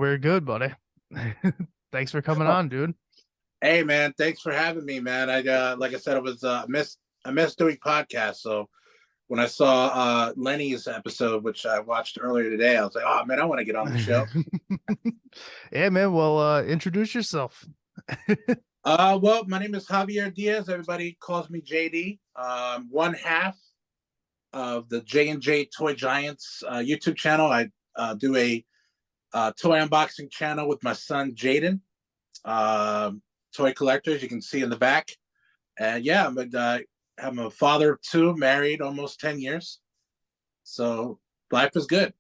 We're good, buddy. Thanks for coming Oh, on, dude. hey man, thanks for having me, man. I like I said, I missed doing podcasts. So when I saw Lenny's episode, which I watched earlier today, I was like, oh man, I want to get on the show. Yeah, man. Well, introduce yourself. Well, my name is Javier Diaz. Everybody calls me JD. One half of the J&J Toy Giants YouTube channel. I do a toy unboxing channel with my son Jaden. Toy collectors, you can see in the back. And yeah, I'm a father of two, married almost 10 years. So life is good.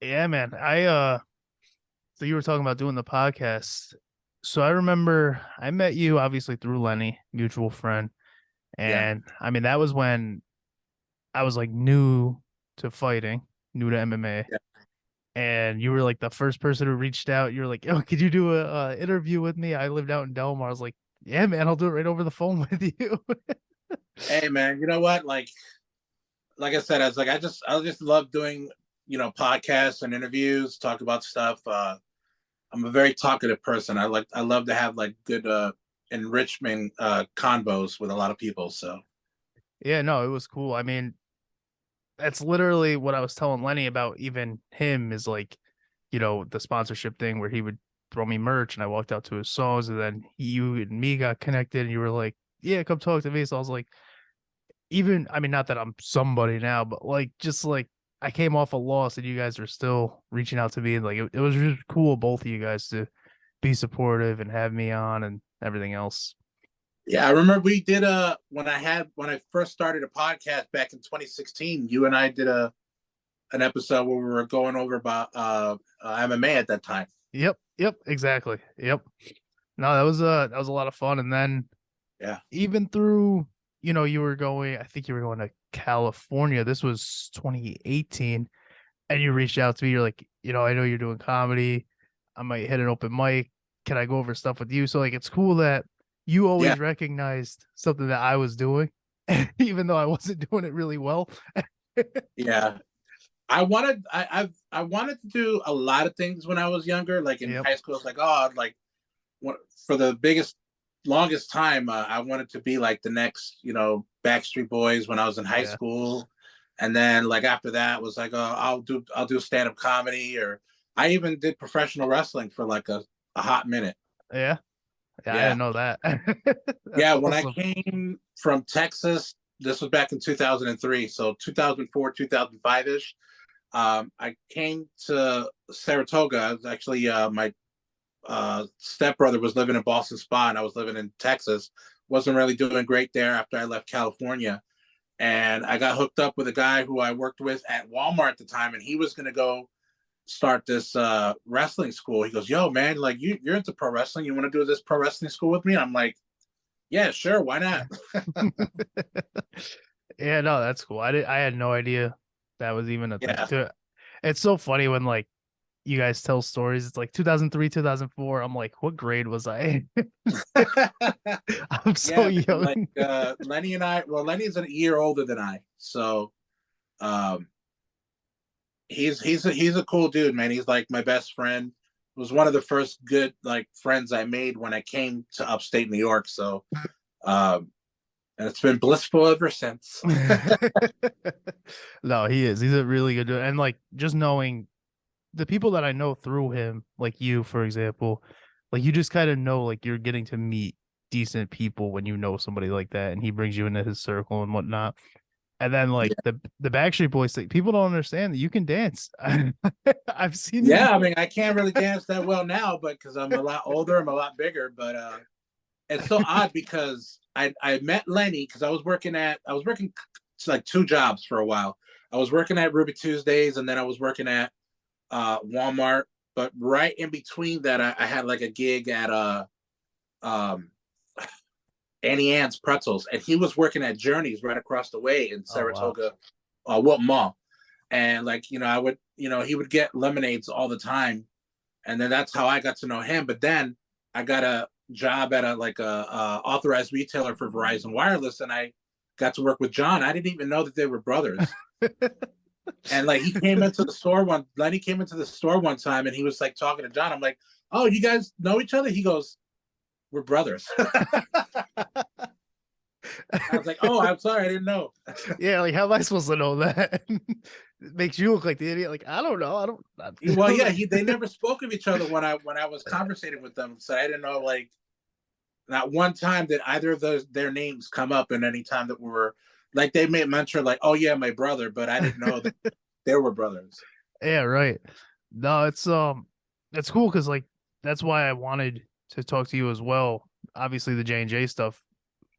Yeah, man. So you were talking about doing the podcast. So I remember I met you obviously through Lenny, mutual friend. Yeah. And I mean, that was when I was like new to fighting, new to MMA. Yeah. And you were like the first person who reached out. You were like, "Oh, could you do a interview with me?" I lived out in Delmar. I was like, "Yeah, man, I'll do it right over the phone with you." Hey man, you know what? Like I said, I just love doing, podcasts and interviews, talk about stuff. I'm a very talkative person. I love to have like good enrichment convos with a lot of people. So Yeah, no, it was cool. I mean, that's literally what I was telling Lenny about even him is like, the sponsorship thing where he would throw me merch and I walked out to his songs and then you and me got connected and you were like, "Yeah, come talk to me." So I was like, even I mean, not that I'm somebody now, but like just like I came off a loss and you guys are still reaching out to me and like it was really cool both of you guys to be supportive and have me on and everything else. yeah, I remember we did when I first started a podcast back in 2016. You and I did a an episode where we were going over about MMA at that time. Yep, exactly. Yep. No, that was a lot of fun. And then Yeah. even through, you were going, I think you were going to California. This was 2018, and you reached out to me. You're like, I know you're doing comedy. I might hit an open mic. Can I go over stuff with you? So like, it's cool that you Yeah. always recognized something that I was doing, even though I wasn't doing it really well. Yeah. I wanted to do a lot of things when I was younger. Like in Yep. high school, it's like, oh, like what for the biggest longest time, I wanted to be like the next, Backstreet Boys when I was in high Yeah. school. And then like after that was like, oh, I'll do stand up comedy, or I even did professional wrestling for like a hot minute. Yeah. Yeah. I Yeah. didn't know that. That's Yeah. When I awesome. came from Texas, this was back in 2003. So 2004, 2005 ish. I came to Saratoga. Actually, my stepbrother was living in Boston Spa, and I was living in Texas. Wasn't really doing great there after I left California. And I got hooked up with a guy who I worked with at Walmart at the time, and he was going to go start this wrestling school. He goes, "Yo, man, like you're into pro wrestling. You want to do this pro wrestling school with me?" I'm like, "Yeah, sure, why not?" Yeah, no, that's cool. I had no idea that was even a thing. Yeah, It's so funny when like you guys tell stories. It's like 2003, 2004. I'm like, what grade was I? I'm so yeah, man. Like young. Lenny and I. Well, Lenny's a year older than I, so um, he's a cool dude, man. He's like my best friend. Was one of the first good like friends I made when I came to upstate New York. So, and it's been blissful ever since. No, he is. He's a really good dude. And like just knowing the people that I know through him, like you, for example, like you just kind of know like you're getting to meet decent people when you know somebody like that and he brings you into his circle and whatnot. And then like Yeah, the Backstreet Boys thing, people don't understand that you can dance. I've seen you yeah. I do mean, I can't really dance that well now, but because I'm a lot older, I'm a lot bigger. But it's so odd because I met Lenny because I was working like two jobs for a while. I was working at Ruby Tuesdays, and then I was working at Walmart. But right in between that, I had like a gig at um, Annie Ann's Pretzels, and he was working at Journeys right across the way in Oh wow. Saratoga, Wilton Mall. And like I would, he would get lemonades all the time, and then that's how I got to know him. But then I got a job at a authorized retailer for Verizon Wireless, and I got to work with John. I didn't even know that they were brothers. And like Lenny came into the store one time and he was like talking to John. I'm like, oh, you guys know each other? He goes, we're brothers. I was like, oh, I'm sorry, I didn't know. Yeah, like how am I supposed to know that? It makes you look like the idiot. Like I don't know. I Well, don't yeah, like they never spoke of each other when I was conversating with them. So I didn't know, like, not one time did either of their names come up in any time that we were like they made mention like, oh yeah, my brother, but I didn't know that they were brothers. Yeah, right. No, it's cool because like that's why I wanted to talk to you as well. Obviously the J&J stuff.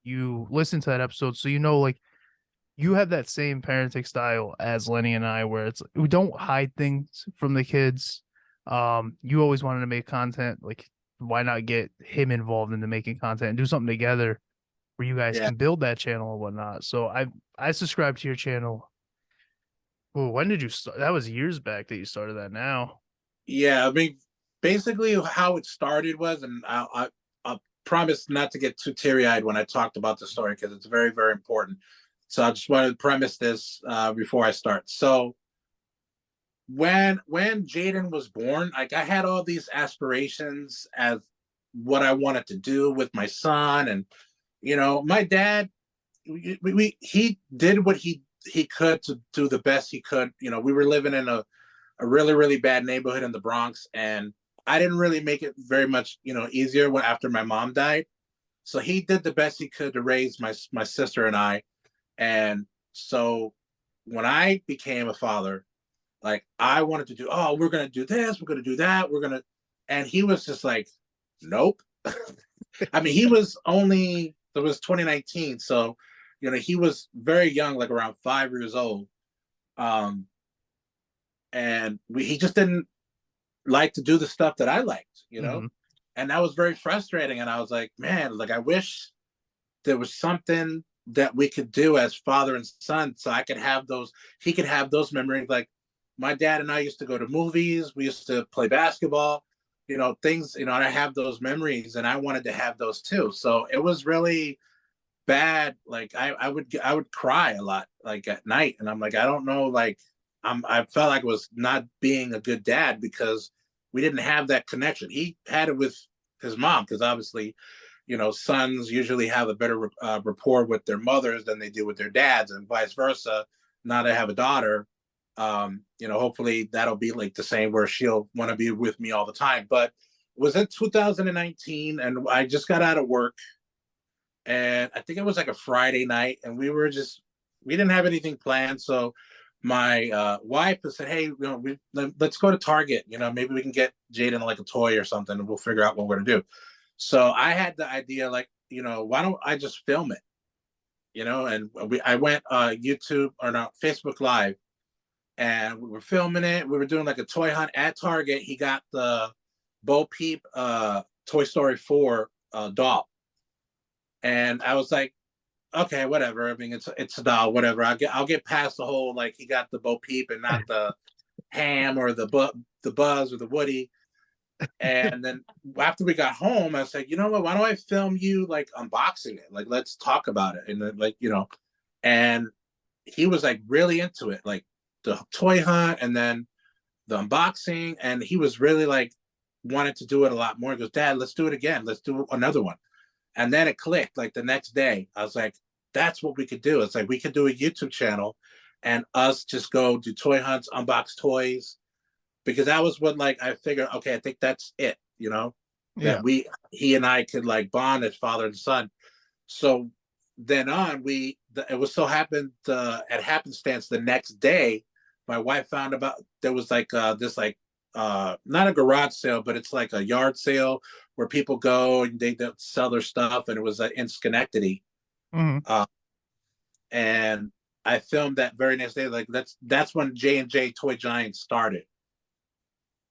You listen to that episode, so you know like you have that same parenting style as Lenny and I, where it's we don't hide things from the kids. You always wanted to make content, like why not get him involved into making content and do something together where you guys Yeah, can build that channel and whatnot. So I subscribed to your channel. Well, when did you start? That was years back that you started that now. yeah. I mean, basically how it started was, and I promise not to get too teary eyed when I talked about the story because it's very very important. So I just wanted to premise this before I start. So when Jaden was born, like I had all these aspirations as what I wanted to do with my son, and my dad, he did what he could to do the best he could. We were living in a really really bad neighborhood in the Bronx, and I didn't really make it very much easier when after my mom died. So he did the best he could to raise my sister and I, and so when I became a father, like I wanted to do, oh, we're gonna do this, we're gonna do that, and he was just like, nope. I mean, he was only it was 2019, so he was very young, like around 5 years old, um, and he just didn't like to do the stuff that I liked, Hmm. and that was very frustrating. And I was like, man, like I wish there was something that we could do as father and son, so I could have those, he could have those memories. Like my dad and I used to go to movies, we used to play basketball, things, and I have those memories, and I wanted to have those too. So it was really bad. Like I would cry a lot, like at night, and I'm like, I don't know, like I felt like I was not being a good dad because we didn't have that connection. He had it with his mom because obviously, sons usually have a better rapport with their mothers than they do with their dads, and vice versa. Now that I have a daughter, hopefully that'll be like the same where she'll want to be with me all the time. But it was in 2019, and I just got out of work, and I think it was like a Friday night, and we didn't have anything planned. So my wife said, "Hey, let's go to Target. Maybe we can get Jaden like a toy or something, and we'll figure out what we're gonna do." So I had the idea, like, why don't I just film it? And I went YouTube or not Facebook Live, and we were filming it. We were doing like a toy hunt at Target. He got the Bo Peep Toy Story 4 doll, and I was like, okay, whatever. I mean, it's a doll, whatever. I'll get past the whole like he got the Bo Peep and not the Ham or the Buzz or the Woody. And then after we got home, I was like, you know what? Why don't I film you like unboxing it? Like, let's talk about it. And then, like, and he was like really into it, like the toy hunt and then the unboxing. And he was really like wanted to do it a lot more. He goes, Dad, let's do it again. Let's do another one. And then it clicked like the next day. I was like, that's what we could do. It's like we could do a YouTube channel and us just go do toy hunts, unbox toys. Because that was what like I figured, okay, I think that's it, that Yeah. he and I could like bond as father and son. So then on, it was so happened at happenstance the next day, my wife found about there was like this like not a garage sale, but it's like a yard sale where people go and they sell their stuff, and it was in Schenectady, Hmm. uh, and I filmed that very next day. Like that's when J&J Toy Giants started,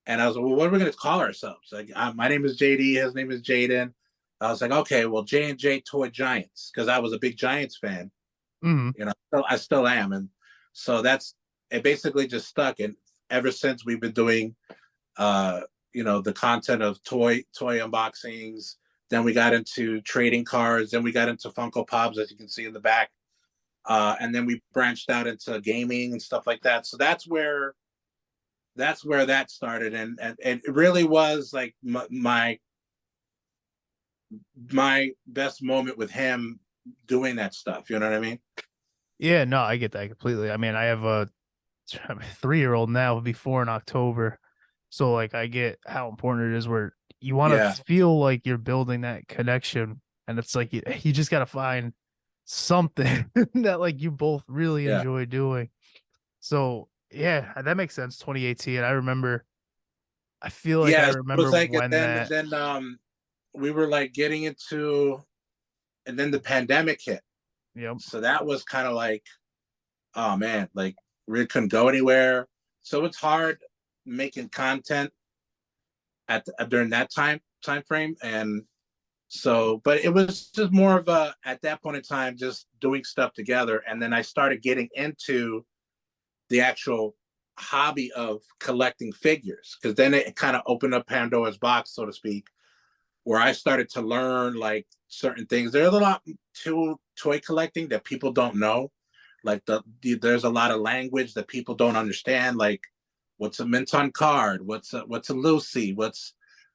and I was like, well, what are we going to call ourselves? Like, my name is JD, his name is Jaden. I was like, okay, well, J&J Toy Giants, because I was a big Giants fan. Hmm. I still am, and so that's it. Basically, just stuck, and ever since we've been doing, uh, the content of toy unboxings. Then we got into trading cards. Then we got into Funko Pops, as you can see in the back. And then we branched out into gaming and stuff like that. So that's where that started, and it really was like my best moment with him doing that stuff. You know what I mean? Yeah, no, I get that completely. I mean, I have a 3-year-old now, will be 4 in October. So like I get how important it is where you want to Yeah, feel like you're building that connection. And it's like you just gotta find something that like you both really yeah, enjoy doing. So yeah, that makes sense. 2018. I remember I feel like I yeah. So it was remember like, and when then and that. then we were like getting into, and then the pandemic hit. Yep. So that was kind of like, oh man, like we couldn't go anywhere. So it's hard making content during that time frame, and so, but it was just more of a, at that point in time, just doing stuff together. And then I started getting into the actual hobby of collecting figures, because then it kind of opened up Pandora's box, so to speak, where I started to learn like certain things. There's a lot to toy collecting that people don't know. Like there's a lot of language that people don't understand. Like what's a Minton card? What's a Lucy? What's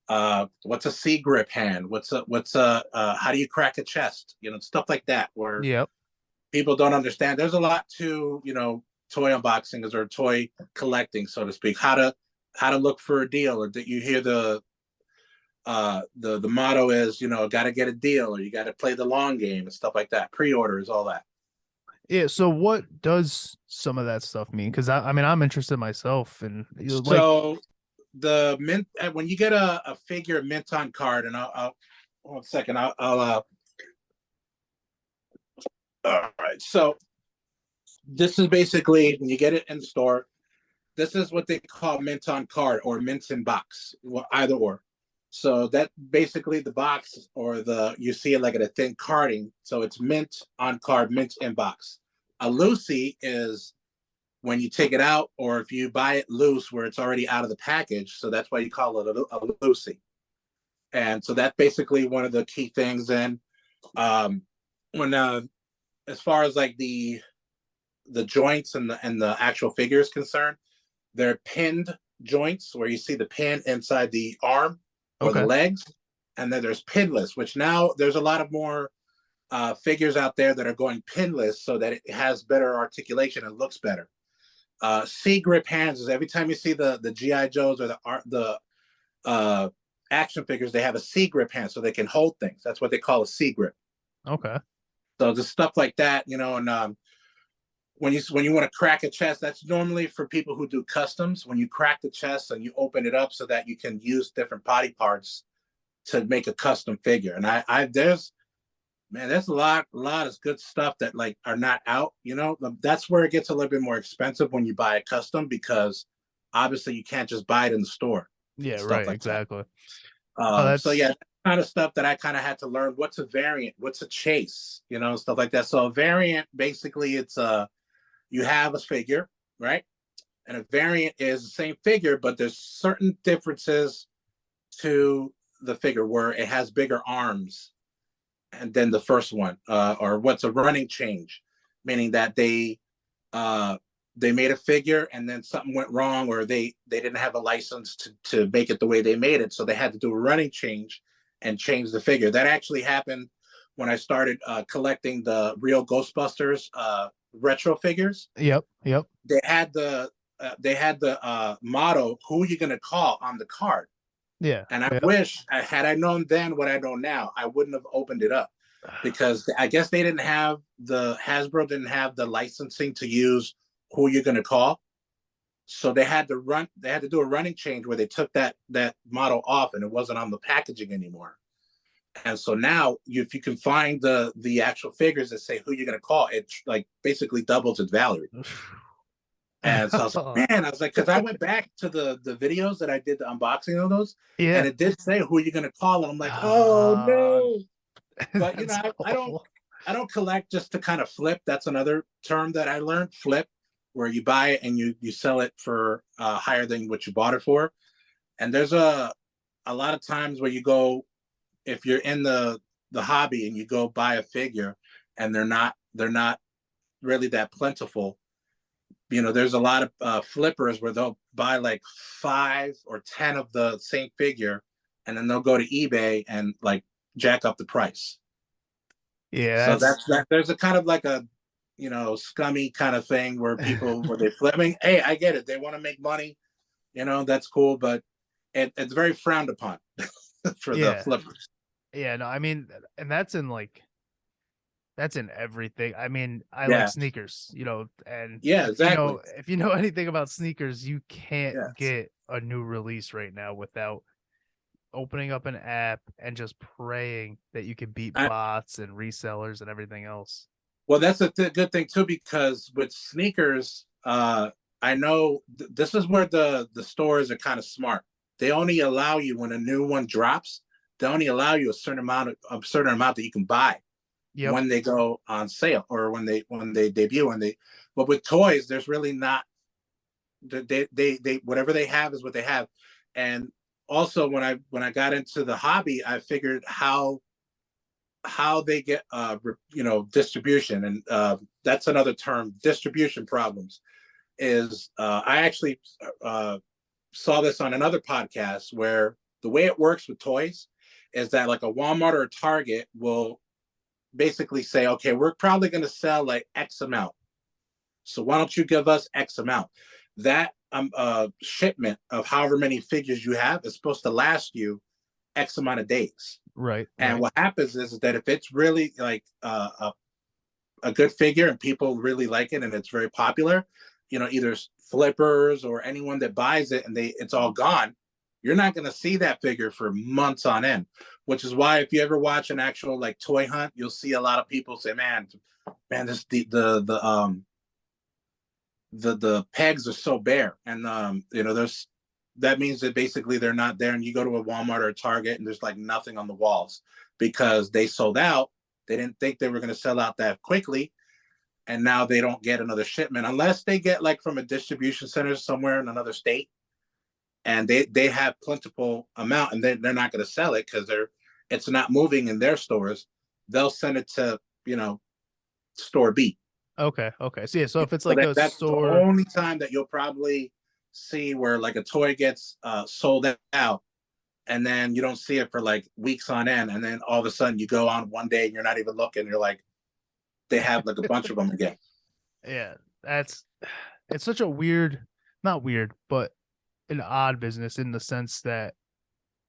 a C grip hand? What's a how do you crack a chest? Stuff like that where Yep. people don't understand. There's a lot to toy unboxing or toy collecting, so to speak. How to look for a deal, or that you hear the motto is, got to get a deal, or you got to play the long game and stuff like that. Pre-orders, all that. Yeah. So what does some of that stuff mean? Because I mean, I'm interested myself, and like, So the mint when you get a figure Minton card, and I'll 1 second, I'll all right. So this is basically when you get it in store. This is what they call mint on card or mint in box, well, either or. So that basically the box, or you see it like at a thin carding. So it's mint on card, mint in box. A Lucy is when you take it out, or if you buy it loose where it's already out of the package. So that's why you call it a Lucy. And so that's basically one of the key things. And when as far as like the joints and the actual figure is concerned, they're pinned joints where you see the pin inside the arm or the okay. legs. And then there's pinless, which now there's a lot of more figures out there that are going pinless so that it has better articulation and looks better. C grip hands is every time you see the GI Joes or the action figures, they have a C grip hand so they can hold things. That's what they call a C grip. Okay. So just stuff like that, and when you want to crack a chest, that's normally for people who do customs. When you crack the chest and you open it up so that you can use different body parts to make a custom figure. And there's a lot of good stuff that like are not out. That's where it gets a little bit more expensive when you buy a custom, because obviously you can't just buy it in the store Yeah. and stuff Right. like that. Exactly. Oh, So yeah, that's that kind of stuff that I kind of had to learn. What's a variant? What's a chase? Stuff like that. So a variant, basically, it's you have a figure, right? And a variant is the same figure, but there's certain differences to the figure where it has bigger arms and then the first one, or what's a running change, meaning that they made a figure and then something went wrong, or they didn't have a license to make it the way they made it, so they had to do a running change and change the figure. That actually happened when I started collecting the real Ghostbusters retro figures. yep. Yep. They had the motto, "Who you gonna call?" on the card. Yeah. And I Yep. wish, had I known then what I know now, I wouldn't have opened it up, because I guess Hasbro didn't have the licensing to use "Who you're gonna call." So they had to do a running change where they took that model off, and it wasn't on the packaging anymore. And so now, if you can find the actual figures that say "Who you're gonna call," it like basically doubles its value. And so I was like, man, because I went back to the videos that I did the unboxing of those, and Yeah. it did say "Who are you gonna call," and I'm like, oh no. But That's awful. I don't collect just to kind of flip. That's another term that I learned, flip, where you buy it and you sell it for higher than what you bought it for. And there's a lot of times where you go, if you're in the hobby and you go buy a figure and they're not really that plentiful. There's a lot of flippers where they'll buy like 5 or 10 of the same figure, and then they'll go to eBay and like jack up the price. Yeah, So that's that's that. There's a kind of like a scummy kind of thing where they flip. I mean, hey, I get it. They want to make money. That's cool, but it's very frowned upon for the yeah. flippers. Yeah, no, I mean, and that's in everything. I mean, I like Yeah, sneakers, and yeah, exactly. if you know anything about sneakers, you can't Yes. get a new release right now without opening up an app and just praying that you can beat I, bots and resellers and everything else. well, that's a good thing too, because with sneakers, I know this is where the stores are kind of smart. They only allow you when a new one drops. They only allow you a certain amount that you can buy Yep. when they go on sale or when they debut. But with toys, there's really not. They whatever they have is what they have. And also when I got into the hobby, I figured how they get distribution, and that's another term, distribution problems. Is I actually saw this on another podcast where the way it works with toys is that like a Walmart or a Target will basically say, okay, we're probably going to sell like X amount, so why don't you give us X amount? That shipment of however many figures you have is supposed to last you X amount of days. Right, And right. what happens is that if it's really like a good figure and people really like it and it's very popular, either flippers or anyone that buys it and it's all gone, you're not going to see that figure for months on end. Which is why if you ever watch an actual like toy hunt, you'll see a lot of people say, man, this the pegs are so bare, and there's that means that basically they're not there, and you go to a Walmart or a Target and there's like nothing on the walls because they sold out. They didn't think they were going to sell out that quickly, and now they don't get another shipment unless they get like from a distribution center somewhere in another state, and they have plentiful amount, and they're not going to sell it because it's not moving in their stores. They'll send it to store B. Okay, okay. So yeah, so if it's So like a that's the store, only time that you'll probably see where like a toy gets sold out, and then you don't see it for like weeks on end, and then all of a sudden you go on one day and you're not even looking, you're like, they have like a bunch of them again. yeah, it's such a weird, not weird, but an odd business in the sense that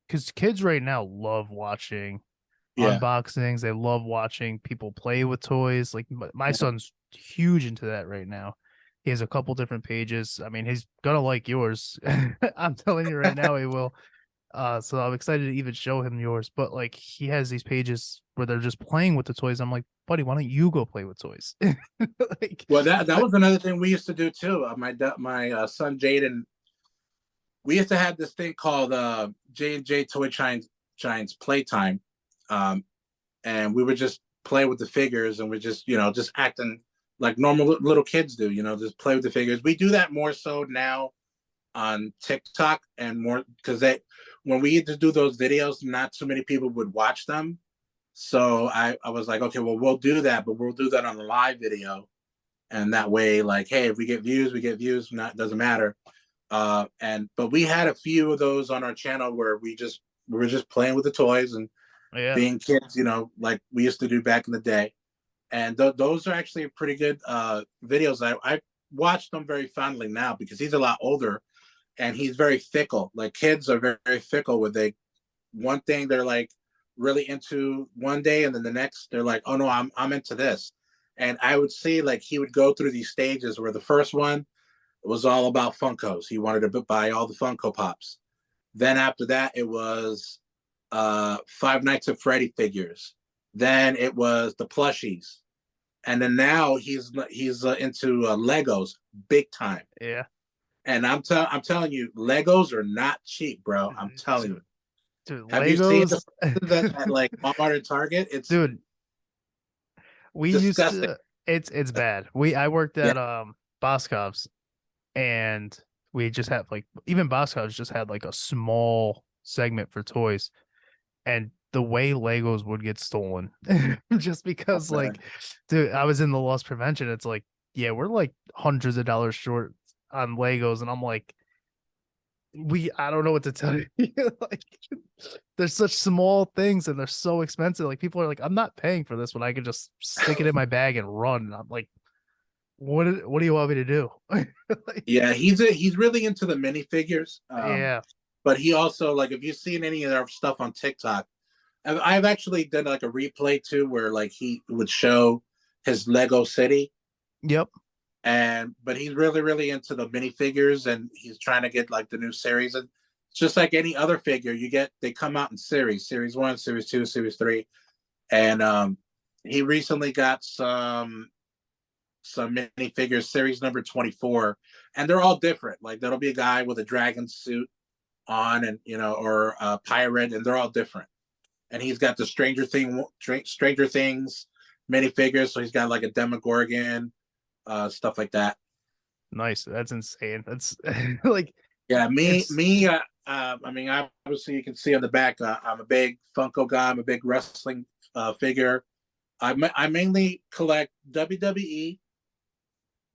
because kids right now love watching Yeah. unboxings. They love watching people play with toys. Like my son's huge into that right now. He has a couple different pages. I mean, he's gonna like yours. I'm telling you right now, he will. So I'm excited to even show him yours. But like, he has these pages where they're just playing with the toys. I'm like, buddy, why don't you go play with toys? Like, Well, that was another thing we used to do too. My son Jaden, we used to have this thing called J&J Toy Giants Playtime, and we would just play with the figures, and we just acting like normal little kids do. Just play with the figures. We do that more so now on TikTok, and more because when we used to do those videos, not too many people would watch them. So I was like, okay, well, we'll do that, but we'll do that on the live video, and that way, like, hey, if we get views, we get views. Not doesn't matter. But we had a few of those on our channel where we were just playing with the toys and yeah, being kids, like we used to do back in the day. And those are actually pretty good videos. I watch them very fondly now because he's a lot older and he's very fickle. Like kids are very, very fickle with one thing they're like really into one day, and then the next they're like, oh no, I'm into this. And I would see like he would go through these stages where the first one was all about Funkos. He wanted to buy all the Funko Pops. Then after that, it was Five Nights at Freddy figures. Then it was the plushies, and then now he's into Legos big time. yeah. And I'm telling you, Legos are not cheap, bro. I'm telling Dude, you. dude, Have you seen Legos, the prices at like Walmart and Target? It's dude. We used disgusting. to. It's bad. I worked Yeah, at Boscov's, and we just had like even Boscov's just had like a small segment for toys, and the way Legos would get stolen. Just Oh, because, man. like, dude, I was in the loss prevention. It's like, yeah, we're like hundreds of dollars short on Legos, and I'm like, I don't know what to tell you. Like, there's such small things and they're so expensive. Like, people are like, I'm not paying for this when I could just stick it in my bag and run. And I'm like, what do you want me to do? Like, Yeah, he's really into the minifigures. yeah. But he also, like, if you've seen any of their stuff on TikTok, I've actually done like a replay too, where like he would show his Lego city, Yep. and but he's really really into the minifigures, and he's trying to get like the new series. And just like any other figure, they come out in series one, series two, series three, and he recently got some minifigures, series number 24, and they're all different. Like there'll be a guy with a dragon suit on, and or a pirate, and they're all different. And he's got the Stranger Things minifigures, so he's got like a Demogorgon, stuff like that. Nice. That's insane. That's like, Yeah, it's, I mean, obviously you can see on the back, I'm a big Funko guy. I'm a big wrestling figure. I mainly collect WWE,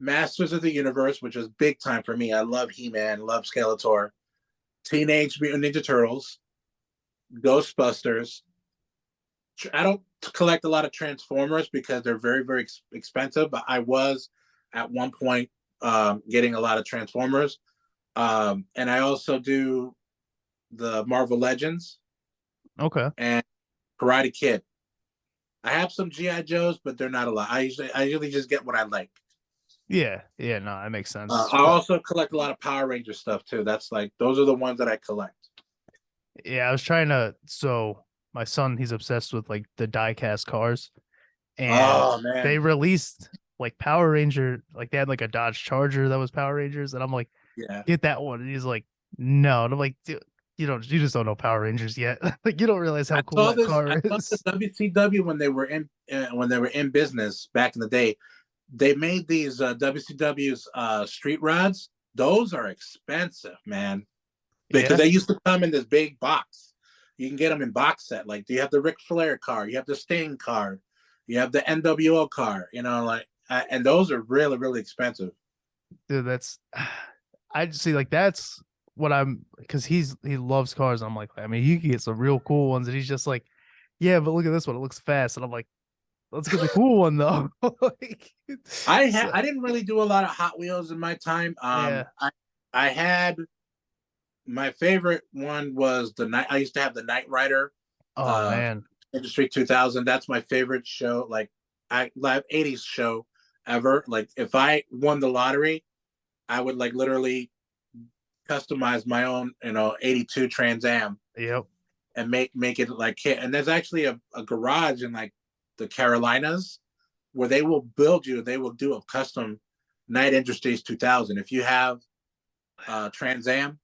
Masters of the Universe, which is big time for me. I love He-Man, love Skeletor, Teenage Mutant Ninja Turtles, Ghostbusters. I don't collect a lot of Transformers because they're very, very expensive. But I was at one point getting a lot of Transformers, and I also do the Marvel Legends okay. and Karate Kid. I have some GI Joes, but they're not a lot. I usually just get what I like. Yeah. Yeah. No, that makes sense. I also collect a lot of Power Ranger stuff too. That's like those are the ones that I collect. Yeah. I was trying to, so my son, he's obsessed with like the die cast cars, and Oh they man, released like Power Ranger, like they had like a Dodge Charger that was Power Rangers, and I'm like, yeah. get that one. And he's like, no. And I'm like, dude, you just don't know Power Rangers yet. Like, you don't realize how cool that I car saw the is. WCW when they were in business back in the day. They made these WCW's street rods. Those are expensive, man, because Yeah. they used to come in this big box. You can get them in box set. Like you have the Ric Flair car, you have the Sting car, you have the NWO car. Like, and those are really really expensive. Dude, that's I just see like that's what I'm because he loves cars. I'm like, I mean, you can get some real cool ones, and he's just like, yeah, but look at this one, it looks fast, and I'm like, let's get the cool one though. Like, so, I didn't really do a lot of Hot Wheels in my time. yeah. I had my favorite one was the night. I used to have the Knight Rider, Oh uh, man. Industry 2000. That's my favorite show. Like I live 80s show ever. Like if I won the lottery, I would like literally customize my own 82 Trans Am Yep. and make it like it. And there's actually a garage in like the Carolinas where they will do a custom Night Industries 2000. If you have Trans Am,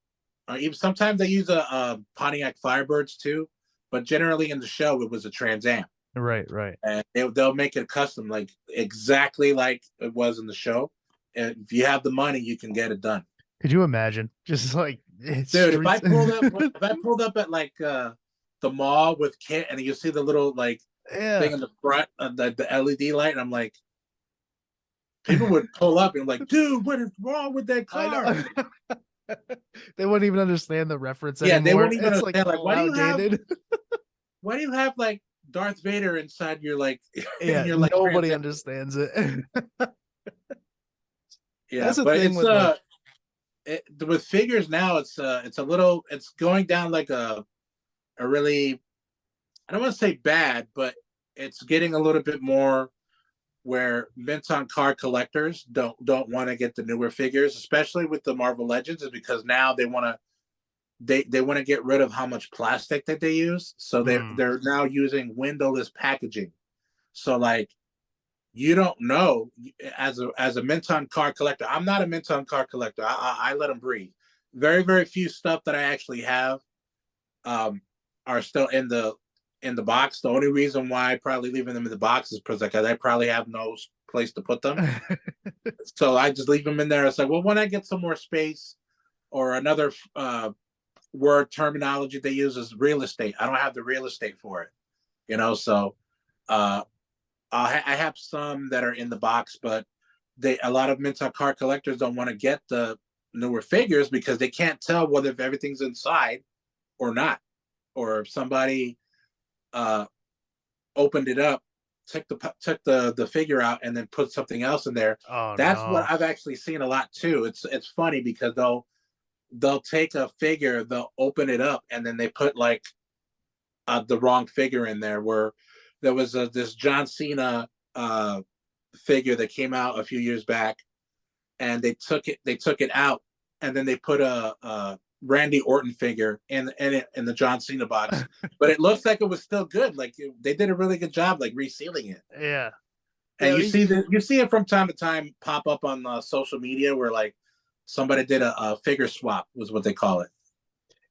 or even sometimes they use a Pontiac Firebirds too, but generally in the show it was a Trans Am, Right. Right. and they'll make it custom like exactly like it was in the show. And if you have the money, you can get it done. Could you imagine? Just like it's Dude, streets. if I pulled up at like the mall with Kit, and you see the little like Yeah. thing in the front of the LED light, and I'm like, people would pull up and like, dude, what is wrong with that I car? know. They wouldn't even understand the reference Yeah, they anymore. won't even It's like understand. Like, all outdated. why do you have like Darth Vader inside your like in Yeah, your like nobody Trans understands it. Yeah, That's the but thing with like, with figures now, it's a little, it's going down like a really, I don't want to say bad, but it's getting a little bit more where mint on card collectors don't want to get the newer figures, especially with the Marvel Legends, is because now they want to get rid of how much plastic that they use. So mm, they're now using windowless packaging. So like you don't know, as a Minton card collector. I'm not a Minton card collector. I let them breathe. Very very few stuff that I actually have um, are still in the box. The only reason why I probably leaving them in the box is because like I probably have no place to put them. So I just leave them in there. It's like, well, when I get some more space or another word terminology they use is real estate. I don't have the real estate for it, So uh, I have some that are in the box, but a lot of Minto card collectors don't want to get the newer figures because they can't tell whether if everything's inside or not, or if somebody uh, opened it up, took the figure out, and then put something else in there. Oh That's what no. I've actually seen a lot too. It's funny because they'll take a figure, they'll open it up, and then they put like the wrong figure in there. Where there was this John Cena figure that came out a few years back, and they took it out, and then they put a Randy Orton figure in the John Cena box, but it looks like it was still good. Like they did a really good job, like resealing it. Yeah. And Yeah. you see it from time to time pop up on social media where like somebody did a figure swap was what they call it.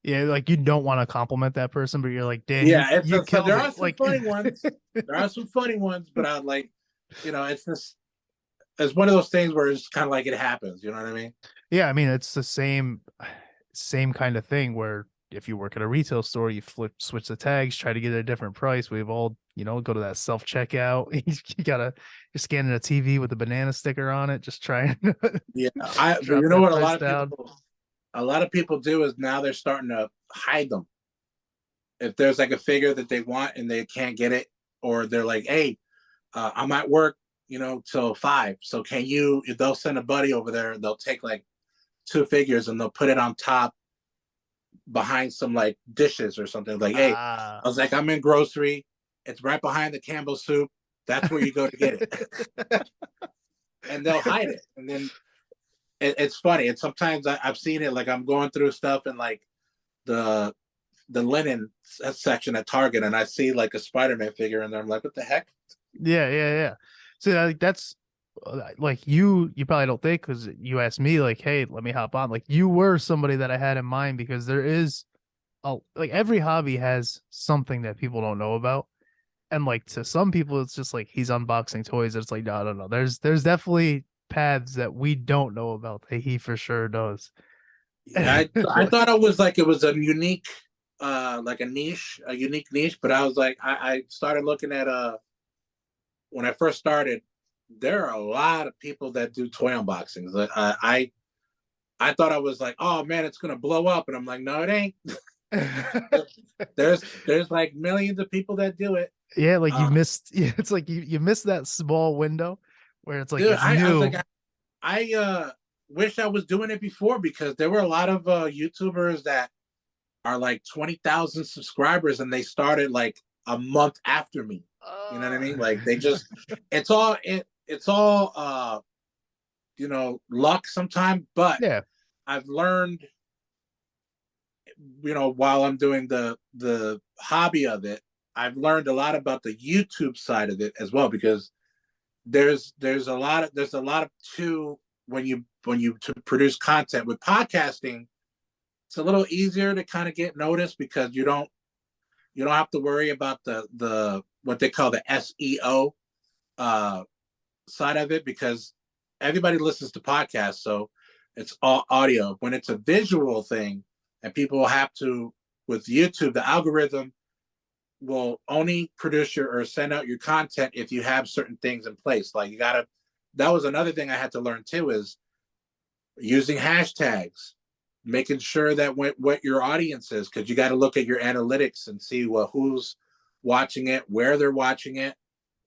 Yeah, like you don't want to compliment that person, but you're like, Dan, Yeah, you so killed there are it. some Like funny ones. There are some funny ones, but I like, it's one of those things where it's kind of like it happens. You know what I mean? yeah, I mean it's the same kind of thing where if you work at a retail store, you switch the tags, try to get a different price. We've all, go to that self checkout. You're scanning a TV with a banana sticker on it, just trying to Yeah, drop you know that what price down. a lot of people do is now they're starting to hide them. If there's like a figure that they want and they can't get it, or they're like, hey, I'm at work, till 5. So can you? They'll send a buddy over there. They'll take like 2 figures and they'll put it on top behind some like dishes or something. Like, hey, Ah. I was like, I'm in grocery. It's right behind the Campbell soup. That's where you go to get it. And they'll hide it. And then it's funny. And sometimes I've seen it. Like I'm going through stuff in like the linen section at Target, and I see like a Spider-Man figure, and I'm like, what the heck? Yeah, yeah, yeah. So like that's like you probably don't think because you asked me like, hey, let me hop on. Like you were somebody that I had in mind because there is like every hobby has something that people don't know about. And like to some people, it's just like he's unboxing toys. It's like no, no, no. There's definitely paths that we don't know about that he for sure does. Yeah, I thought it was a unique, like a unique niche. But I was like, I started looking at when I first started, there are a lot of people that do toy unboxings. I thought I was like, oh man, it's gonna blow up, and I'm like, no, it ain't. There's like millions of people that do it. Yeah, like you Uh, missed. Yeah, it's like you missed that small window where it's like dude, it's I was new. like, I wish I was doing it before because there were a lot of YouTubers that are like 20,000 subscribers and they started like a month after me. You know what I Uh, mean? Like they just, it's all luck sometimes. But yeah, I've learned, while I'm doing the hobby of it, I've learned a lot about the YouTube side of it as well because there's a lot of to when you to produce content with podcasting. It's a little easier to kind of get noticed because you don't have to worry about the what they call the SEO uh, side of it because everybody listens to podcasts, so it's all audio. When it's a visual thing, and people have to with YouTube, the algorithm will only produce your or send out your content if you have certain things in place. Like you gotta. That was another thing I had to learn too is using hashtags, making sure that what your audience is, because you got to look at your analytics and see who's watching it, where they're watching it,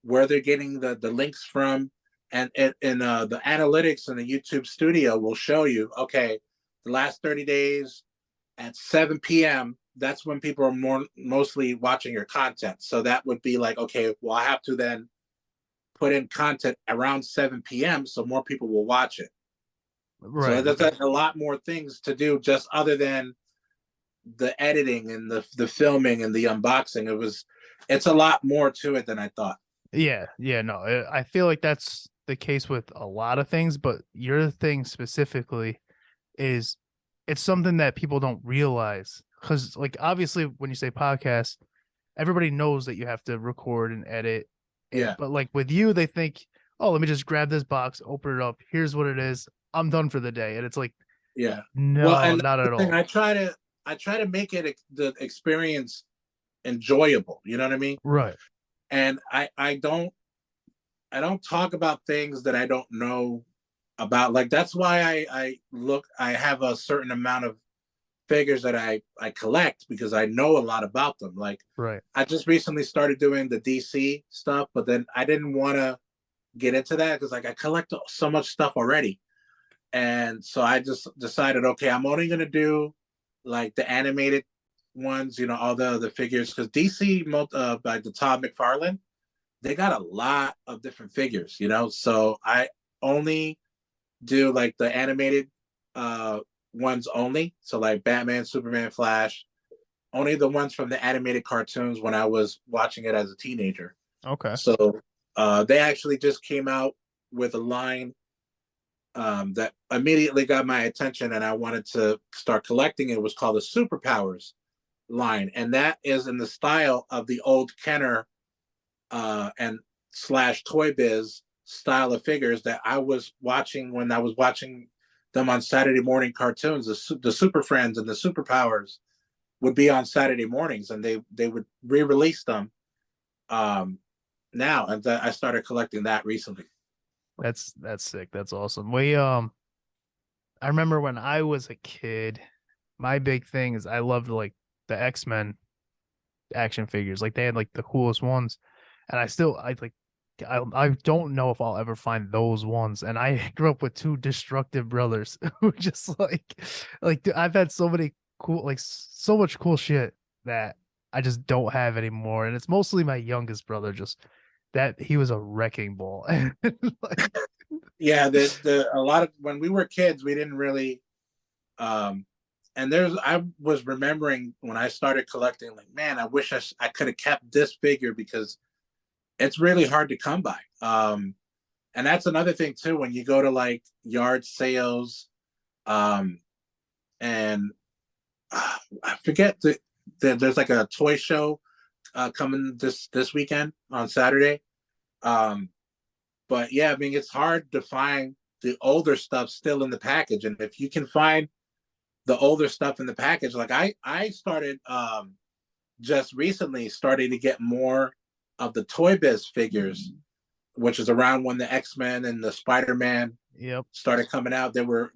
where they're getting the links from, and the analytics in the YouTube Studio will show you, okay, the last 30 days at 7 p.m. That's when people are mostly watching your content. So that would be like, okay, well, I have to then put in content around 7 p.m. so more people will watch it. So right, there's right. a lot more things to do just other than the editing and the filming and the unboxing. It's a lot more to it than I thought. Yeah, yeah. No, I feel like that's the case with a lot of things, but your thing specifically is it's something that people don't realize because, like, obviously, when you say podcast, everybody knows that you have to record and edit, Yeah, but like with you, they think, oh, let me just grab this box, open it up. Here's what it is. I'm done for the day, and it's like, yeah. Well, no, and not the at thing all. I try to try to make it the experience enjoyable. You know what I mean? Right. And I don't talk about things that I don't know about. Like that's why I have a certain amount of figures that I collect because I know a lot about them. Like Right. I just recently started doing the DC stuff, but then I didn't want to get into that because like I collect so much stuff already. And so I just decided, okay, I'm only gonna do like the animated ones, you know, all the figures because DC by the Todd McFarlane, they got a lot of different figures, you know. So I only do like the animated uh ones only. So like Batman, Superman, Flash, only the ones from the animated cartoons when I was watching it as a teenager. Okay. So they actually just came out with a line that immediately got my attention and I wanted to start collecting. It was called the Superpowers line. And that is in the style of the old Kenner and slash Toy Biz style of figures that I was watching when I was watching them on Saturday morning cartoons. The Super Friends and the Superpowers would be on Saturday mornings, and they would re-release them now. And I started collecting that recently. That's sick. That's awesome. I remember when I was a kid, my big thing is I loved like the X-Men action figures. Like they had like the coolest ones. And I don't know if I'll ever find those ones. And I grew up with two destructive brothers who just dude, I've had so many cool so much cool shit that I just don't have anymore. And it's mostly my youngest brother, just that he was a wrecking ball. Like, Yeah, the a lot of when we were kids, we didn't really and there's I was remembering when I started collecting, like, man, I wish I could have kept this figure because it's really hard to come by. And that's another thing too, when you go to like yard sales, um, and I forget there's like a toy show coming this weekend on Saturday. Um, but yeah, I mean it's hard to find the older stuff still in the package, and if you can find the older stuff in the package, like I started just recently starting to get more of the Toy Biz figures, which is around when the X-Men and the Spider-Man yep. started coming out. They were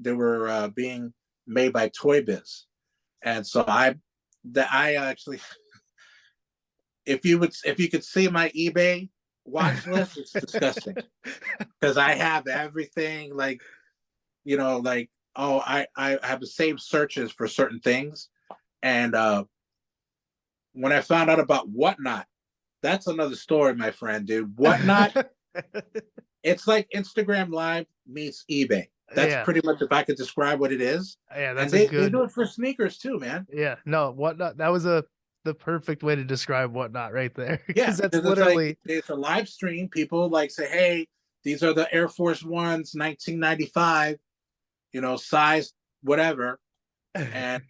being made by Toy Biz, and so I actually, if you could see my eBay watch list, it's disgusting because I have everything like like oh I have the same searches for certain things, and when I found out about Whatnot, that's another story, my friend, dude. Whatnot, it's like Instagram Live meets eBay. That's Yeah. pretty much if I could describe what it is. Yeah, And that's a they good do it for sneakers too, man. yeah, no, whatnot. That was the perfect way to describe whatnot right there. Yeah, Because that's because it's like literally it's a live stream. People like say, "Hey, these are the Air Force Ones, 1995, size whatever," and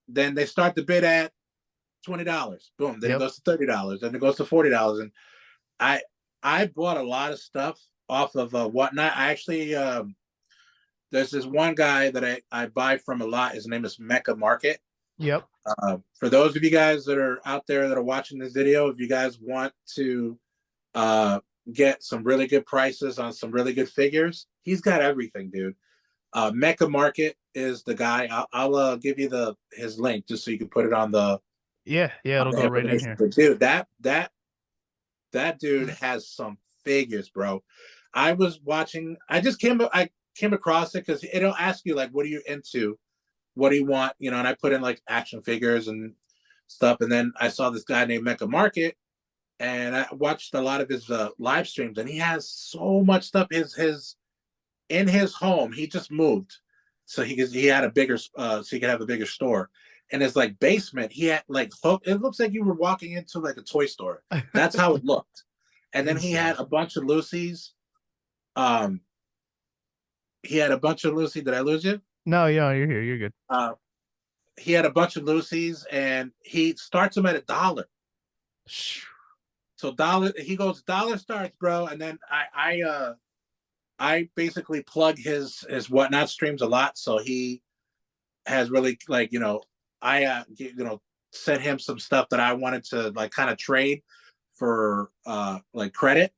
then they start the bid at $20. Boom, then it yep. goes to $30, then it goes to $40, and I I bought a lot of stuff off of Whatnot. I actually there's this one guy that I buy from a lot. His name is Mecca Market. Yep. For those of you guys that are out there that are watching this video, if you guys want to uh, get some really good prices on some really good figures, he's got everything, dude. Mecca Market is the guy. I'll give you his link just so you can put it on Yeah, yeah, it'll the go right in information. here. But dude, that dude has some figures, bro. I was watching. I came across it because it'll ask you like, what are you into? What do you want? And I put in like action figures and stuff. And then I saw this guy named Mecca Market, and I watched a lot of his live streams, and he has so much stuff. His in his home, he just moved, so he had a bigger so he could have a bigger store. In his like basement, he had like hook. It looks like you were walking into like a toy store. That's how it looked. And then he Insane. had a bunch of Lucy's. Um, he had a bunch of Lucy. Did I lose you? No, yeah, you're here. You're good. Uh, he had a bunch of Lucy's, and he starts them at $1. So dollar, he goes dollar starts, bro. And then I basically plug his Whatnot streams a lot, so he has really like I sent him some stuff that I wanted to like kind of trade for like credit.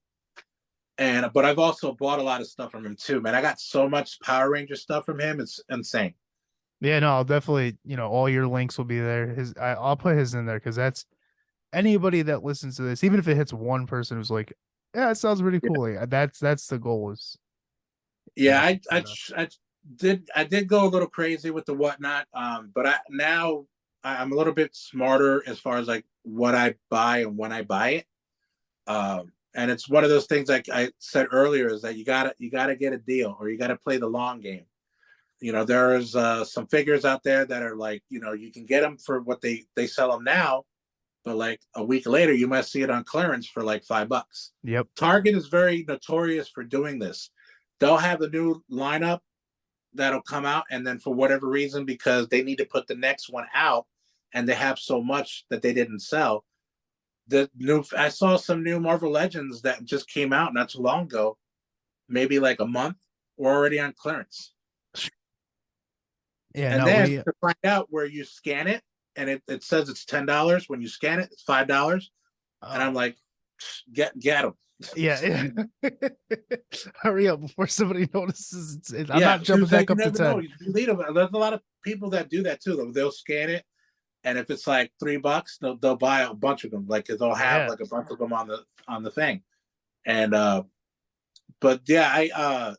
And but I've also bought a lot of stuff from him too, man. I got so much Power Ranger stuff from him. It's insane. Yeah, no, I'll definitely, all your links will be there. I'll put his in there because that's anybody that listens to this, even if it hits one person who's like, yeah, it sounds really Yeah, cool. Like, that's the goal is, yeah. try to- I did go a little crazy with the whatnot. But I'm a little bit smarter as far as like what I buy and when I buy it. And it's one of those things like I said earlier is that you gotta get a deal or you gotta play the long game. There's some figures out there that are like, you can get them for what they sell them now, but like a week later, you might see it on clearance for like $5. Yep. Target is very notorious for doing this. They'll have a new lineup that'll come out, and then for whatever reason, because they need to put the next one out, and they have so much that they didn't sell. I saw some new Marvel Legends that just came out not too long ago, maybe like a month, were already on clearance. Yeah, And no, then we to find out where you scan it, and it says it's $10. When you scan it, it's $5. And I'm oh like, get them. yeah, yeah. Hurry up before somebody notices I'm Yeah, not jumping so back you up to never know. 10. You lead them. There's a lot of people that do that too. They'll scan it, and if it's like $3, they'll buy a bunch of them. Like they'll have Yeah. like a bunch of them on the thing. And but yeah, I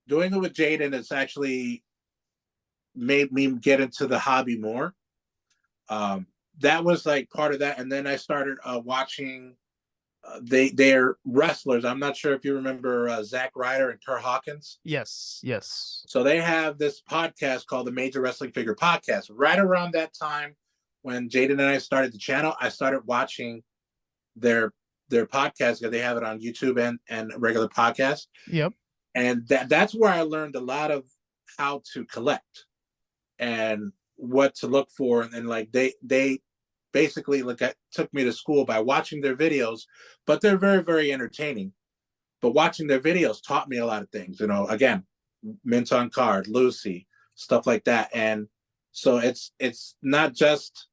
doing it with Jaden, it's actually made me get into the hobby more. That was like part of that, and then I started watching. They're wrestlers. I'm not sure if you remember Zack Ryder and Kurt Hawkins. Yes, yes. So they have this podcast called the Major Wrestling Figure Podcast. Right around that time, when Jaden and I started the channel, I started watching their podcast because they have it on YouTube and regular podcast. Yep. And that's where I learned a lot of how to collect and what to look for. And like they basically like took me to school by watching their videos, but they're very, very entertaining. But watching their videos taught me a lot of things, again, mint on card, Lucy, stuff like that. And so it's not just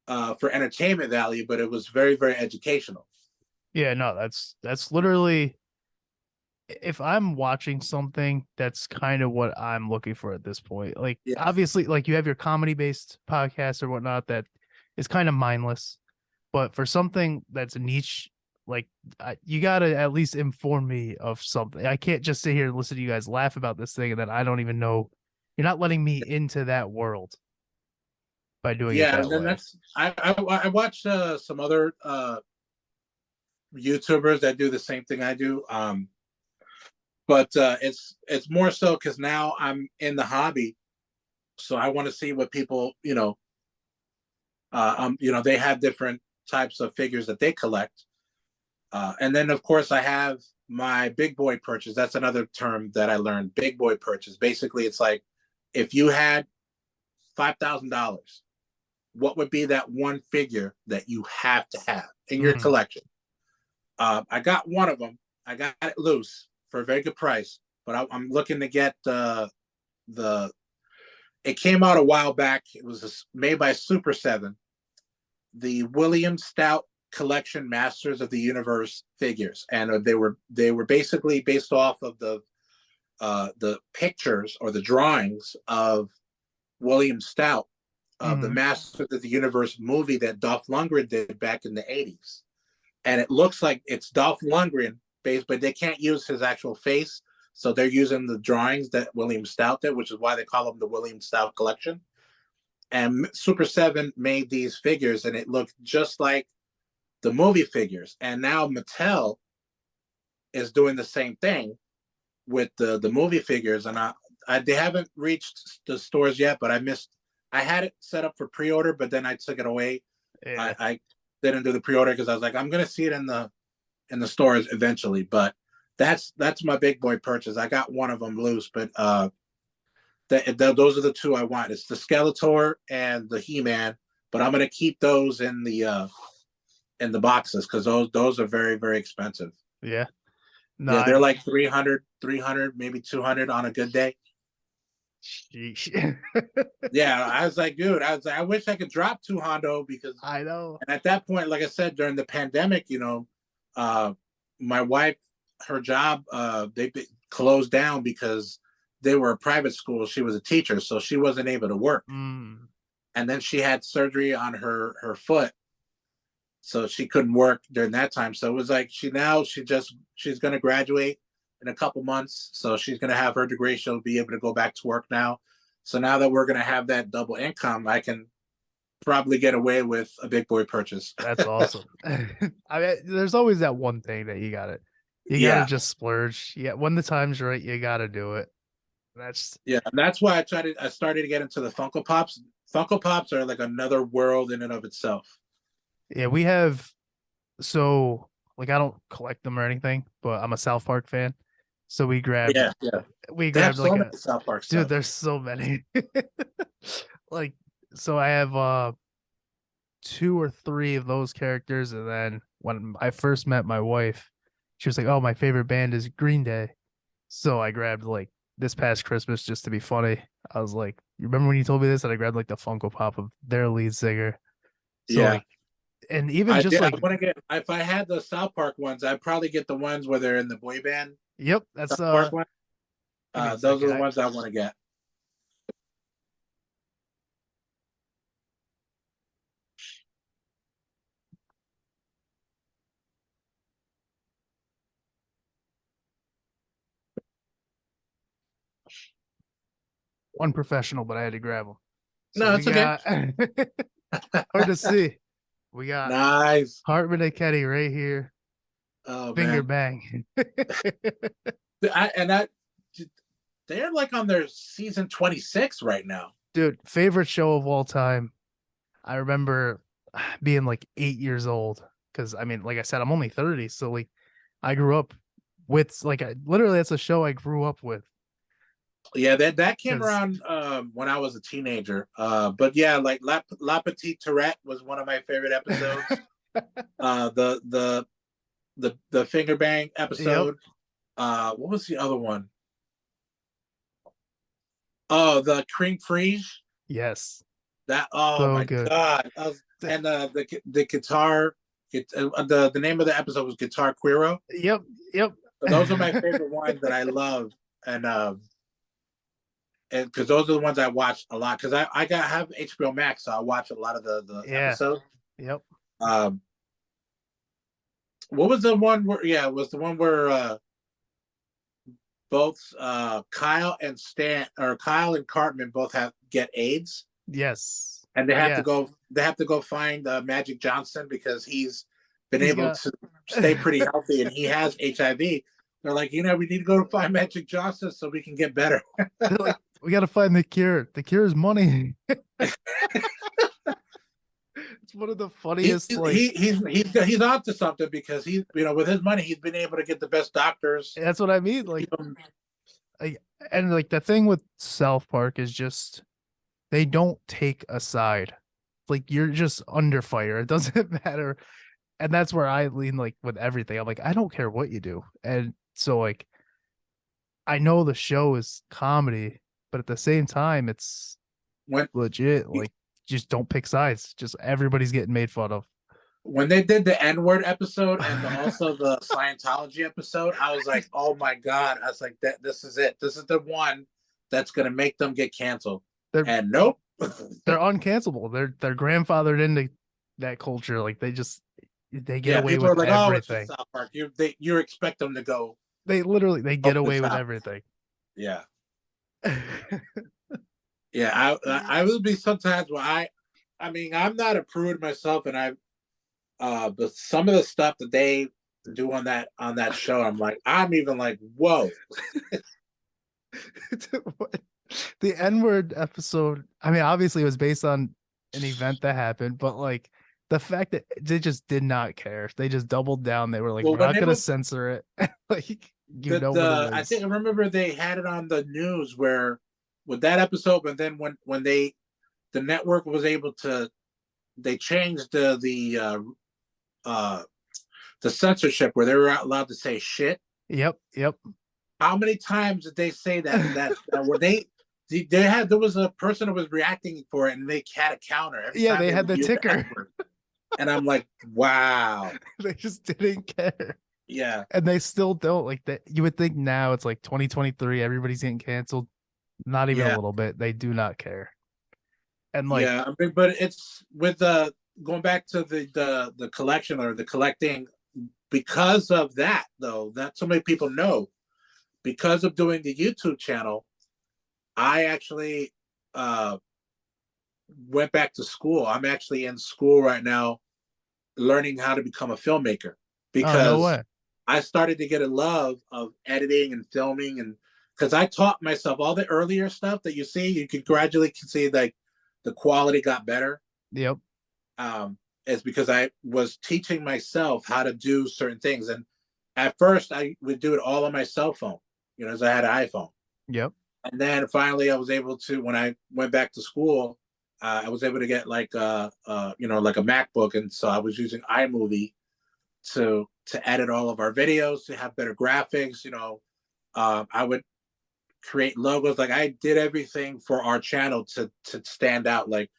for entertainment value, but it was very, very educational. Yeah, no, that's literally if I'm watching something, that's kind of what I'm looking for at this point. Like Yeah. obviously, like you have your comedy based podcast or whatnot that is kind of mindless, but for something that's niche, like you gotta at least inform me of something. I can't just sit here and listen to you guys laugh about this thing and then I don't even know. You're not letting me into that world by doing it Yeah, and that then way. I watched some other YouTubers that do the same thing I do. But it's more so because now I'm in the hobby, so I want to see what people, they have different types of figures that they collect, and then of course I have my big boy purchase. That's another term that I learned. Big boy purchase. Basically, it's like if you had $5,000, what would be that one figure that you have to have in your Mm, collection? I got one of them. I got it loose for a very good price, but I'm looking to get the. It came out a while back. It was made by Super Seven, the William Stout Collection Masters of the Universe figures, and they were basically based off of the pictures or the drawings of William Stout of the mm, Masters of the Universe movie that Dolph Lundgren did back in the 80s. And it looks like it's Dolph Lundgren based, but they can't use his actual face. So they're using the drawings that William Stout did, which is why they call them the William Stout Collection. And Super 7 made these figures, and it looked just like the movie figures. And now Mattel is doing the same thing with the movie figures. And they haven't reached the stores yet, but I had it set up for pre-order, but then I took it away. yeah. I didn't do the pre-order because I was like, I'm gonna see it in the stores eventually. But that's my big boy purchase. I got one of them loose, but those are the two I want. It's the Skeletor and the He-Man, but I'm gonna keep those in the boxes because those are very, very expensive. Yeah. No, They're like 300, maybe 200 on a good day. Sheesh. Yeah, I was like, dude, I was like, I wish I could drop two Hondo because, I know. and at that point, like I said, during the pandemic, uh, my wife, her job, they closed down because they were a private school. She was a teacher, so she wasn't able to work. Mm, And then she had surgery on her foot, so she couldn't work during that time. So it was like she's going to graduate in a couple months, so she's going to have her degree. She'll be able to go back to work now. So now that we're going to have that double income, I can probably get away with a big boy purchase. that's awesome. I mean, there's always that one thing that you gotta Yeah, just splurge. Yeah, when the time's right, you gotta do it. That's yeah, and that's why I started to get into the Funko Pops. Funko Pops are like another world in and of itself. yeah, we have so like I don't collect them or anything, but I'm a South Park fan. So Yeah, yeah, we they have grabbed so like many a South Park dude, stuff. there's so many. Like so I have two or three of those characters, and then when I first met my wife, she was like, "Oh, my favorite band is Green Day." So I grabbed like this past Christmas just to be funny. I was like, "You remember when you told me this?" And I grabbed like the Funko Pop of their lead singer. So Yeah, like, and even I just did. I like, want to get. If I had the South Park ones, I'd probably get the ones where they're in the boy band yep, that's South Park one. give me a Those are second. the I ones I want to get. unprofessional, but I had to grab them. So No, we it's okay. got hard to see. We got Nice. Hartman and Kenny right here. Oh Finger man. bang. And they're like on their season 26 right now. Dude, favorite show of all time. I remember being like 8 years old because I mean, like I said, I'm only 30, so like I grew up with like literally that's a show I grew up with Yeah, that came because around when I was a teenager. But yeah, like La Petite Tourette was one of my favorite episodes. The finger bang yep, episode. What was the other one? Oh, the cream freeze. yes, That oh so my good. god! And the guitar. The name of the episode was Guitar Queero. Yep, yep. So those are my favorite ones that I love, and because those are the ones I watch a lot. Because have HBO Max, so I watch a lot of the Yeah, episodes. yep, Um, what was the one where? Yeah, it was the one where both Kyle and Cartman both have get AIDS, yes, and they have to yeah. go. They have to go find Magic Johnson because he's been He's able got. to stay pretty healthy, and he has HIV. They're like, we need to go to find Magic Johnson so we can get better. They're like, we got to find the cure. The cure is money. It's one of the he, funniest. Like he he's on to something because with his money he's been able to get the best doctors. that's what I mean. Like, I, and like the thing with South Park is just they don't take a side. Like you're just under fire. It doesn't matter. And that's where I lean like with everything. I'm like, I don't care what you do. And so like I know the show is comedy, but at the same time it's when legit. Like just don't pick sides. Just everybody's getting made fun of. when they did the N-word episode and also the Scientology episode, I was like, oh my god. I was like, that this is it. This is the one that's gonna make them get canceled. They're And nope. they're uncancelable. They're grandfathered into that culture. Like they get Yeah, away people are with like, oh, it's just everything. South Park. You expect them to go They get over the away with top. everything. Yeah. Yeah, I will be sometimes where I mean I'm not a prude myself, and but some of the stuff that they do on that show, I'm even like, whoa. The N-word episode, I mean, obviously it was based on an event that happened, but like the fact that they just did not care. They just doubled down. They were like, Well, we're when not they gonna were censor it. Like you the know what it the I think is. I remember they had it on the news where with that episode, but then when the network was able to they changed uh the censorship where they were not allowed to say shit. Yep, yep. How many times did they say that were they? there was a person who was reacting for it, and they had a counter every Yeah, time they they had would the use the F ticker. word, and I'm like, wow, They just didn't care. yeah, And they still don't like that. You would think now it's like 2023, everybody's getting canceled. Not even a yeah, little bit. They do not care. And like, yeah. I mean, but it's with the going back to the collection or the collecting because of that though. That so many people know because of doing the YouTube channel. I actually uh, went back to school. I'm actually in school right now learning how to become a filmmaker oh no because way. I started to get a love of editing and filming and because I taught myself all the earlier stuff that you see, you could gradually see like the quality got better. Yep. Um, is because I was teaching myself how to do certain things. And at first I would do it all on my cell phone, as I had an iPhone. Yep. And then finally I was able to, when I went back to school, I was able to get like like a MacBook. And so I was using iMovie to edit all of our videos to have better graphics. I would create logos. Like I did everything for our channel to stand out. Like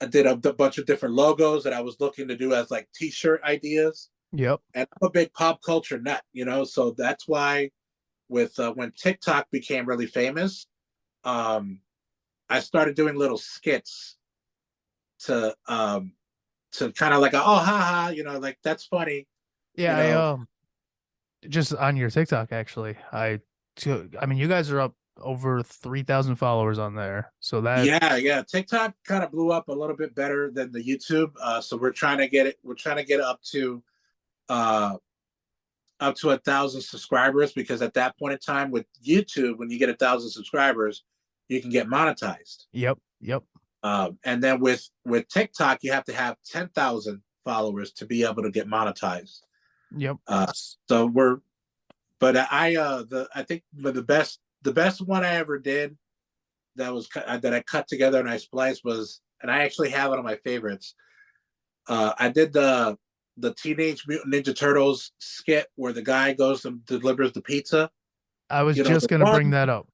I did a bunch of different logos that I was looking to do as like T-shirt ideas. Yep. And I'm a big pop culture nut. So that's why with when TikTok became really famous, um, I started doing little skits to kind of like oh ha ha, like that's funny, Yeah, you I know. just on your TikTok actually. I mean you guys are up over 3,000 followers on there. So that Yeah, yeah. TikTok kind of blew up a little bit better than the YouTube. So we're trying to get it. We're trying to get uh, up to 1,000 subscribers because at that point in time with YouTube, when you get 1,000 subscribers, you can get monetized. yep, yep, And then with TikTok, you have to have 10,000 followers to be able to get monetized. yep. Uh, so I think the best one I ever did that I cut together and I spliced was, and I actually have it on my favorites. I did the Teenage Mutant Ninja Turtles skit where the guy goes and delivers the pizza. I was The just gonna bring one, that up.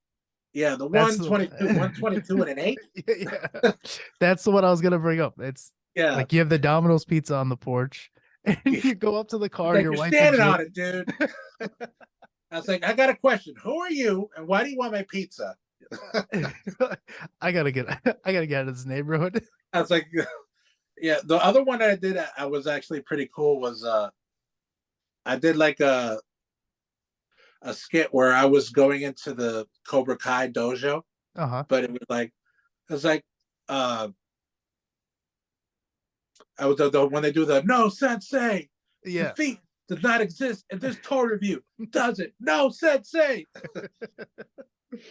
yeah, the That's 122, the 122 and an 8. yeah. That's the one I was gonna bring up. It's Yeah, like you have the Domino's pizza on the porch, and you go up to the it's car. like Your you're wife and standing Jake. on it, dude. I was like, I got a question. Who are you, and why do you want my pizza? I gotta get out of this neighborhood. I was like, yeah. The other one that I did, I was actually pretty cool. Was I did like a skit where I was going into the Cobra Kai dojo, Uh-huh. but it was like uh I was when they do the no sensei, Yeah. defeat does not exist in this toy review, does it? No sensei.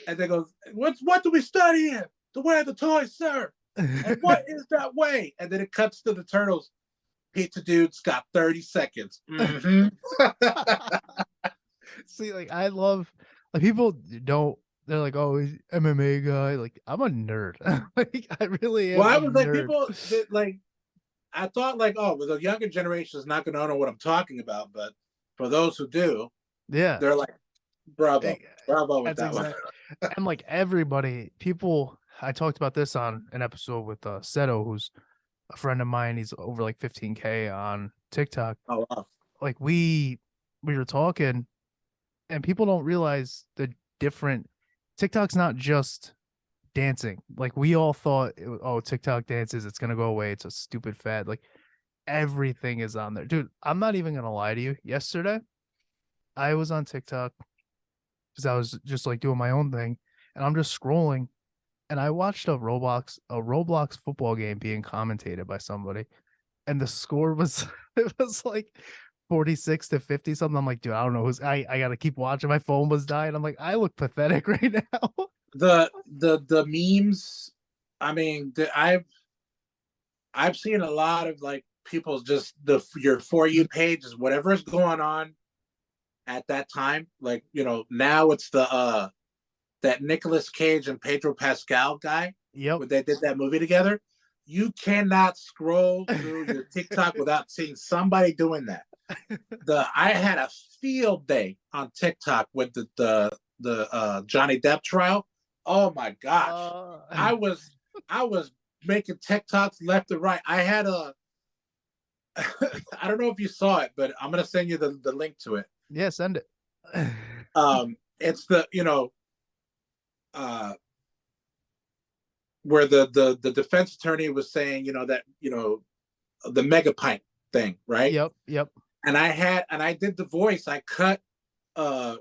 And they goes, what do we study in? The way of the toys, sir. And what is that way? And then it cuts to the turtles. Pizza dude's got 30 seconds. Mm-hmm. See, like I love like people don't they're like, oh, he's MMA guy. Like I'm a nerd. Like I really Well, am I a was like, nerd. people that like I thought like, oh, well, the younger generation is not going to know what I'm talking about, but for those who do, Yeah. they're like, Eh, bravo, bravo with That's that one. exact. And like everybody, people I talked about this on an episode with Seto, who's a friend of mine. He's over like 15K on TikTok. Oh, wow. Like we were talking and people don't realize the different TikTok's not just dancing. Like we all thought, oh, TikTok dances, it's gonna go away. It's a stupid fad. Like everything is on there, dude. I'm not even gonna lie to you. Yesterday, I was on TikTok because I was just like doing my own thing, and I'm just scrolling, and I watched a Roblox football game being commentated by somebody, and the score was it was like 46-50 something. I'm like, dude, I don't know who's I gotta keep watching. My phone was dying. I'm like, I look pathetic right now. The memes. I mean, I've seen a lot of like people just your for you page is whatever is going on at that time. Like now it's the that Nicolas Cage and Pedro Pascal guy Yep. when they did that movie together. You cannot scroll through your TikTok without seeing somebody doing that. I had a field day on TikTok with the Johnny Depp trial. Oh my gosh. Uh, I was I was making TikToks left and right. I had a I don't know if you saw it, but I'm gonna send you the link to it. yeah, send it. It's the uh where the defense attorney was saying, that, the mega pint thing, right? Yep, yep. And I did the voice. I cut uh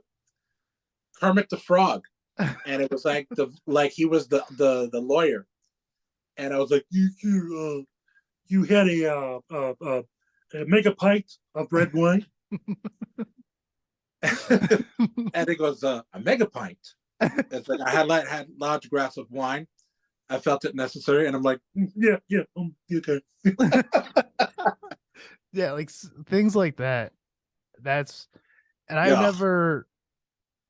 Kermit the Frog, and it was like he was the lawyer, and I was like, you had a mega pint of red wine, and it goes a mega pint. It's like I had large glass of wine. I felt it necessary, and I'm like, yeah, okay. Yeah, like things like that. That's and I Yeah, never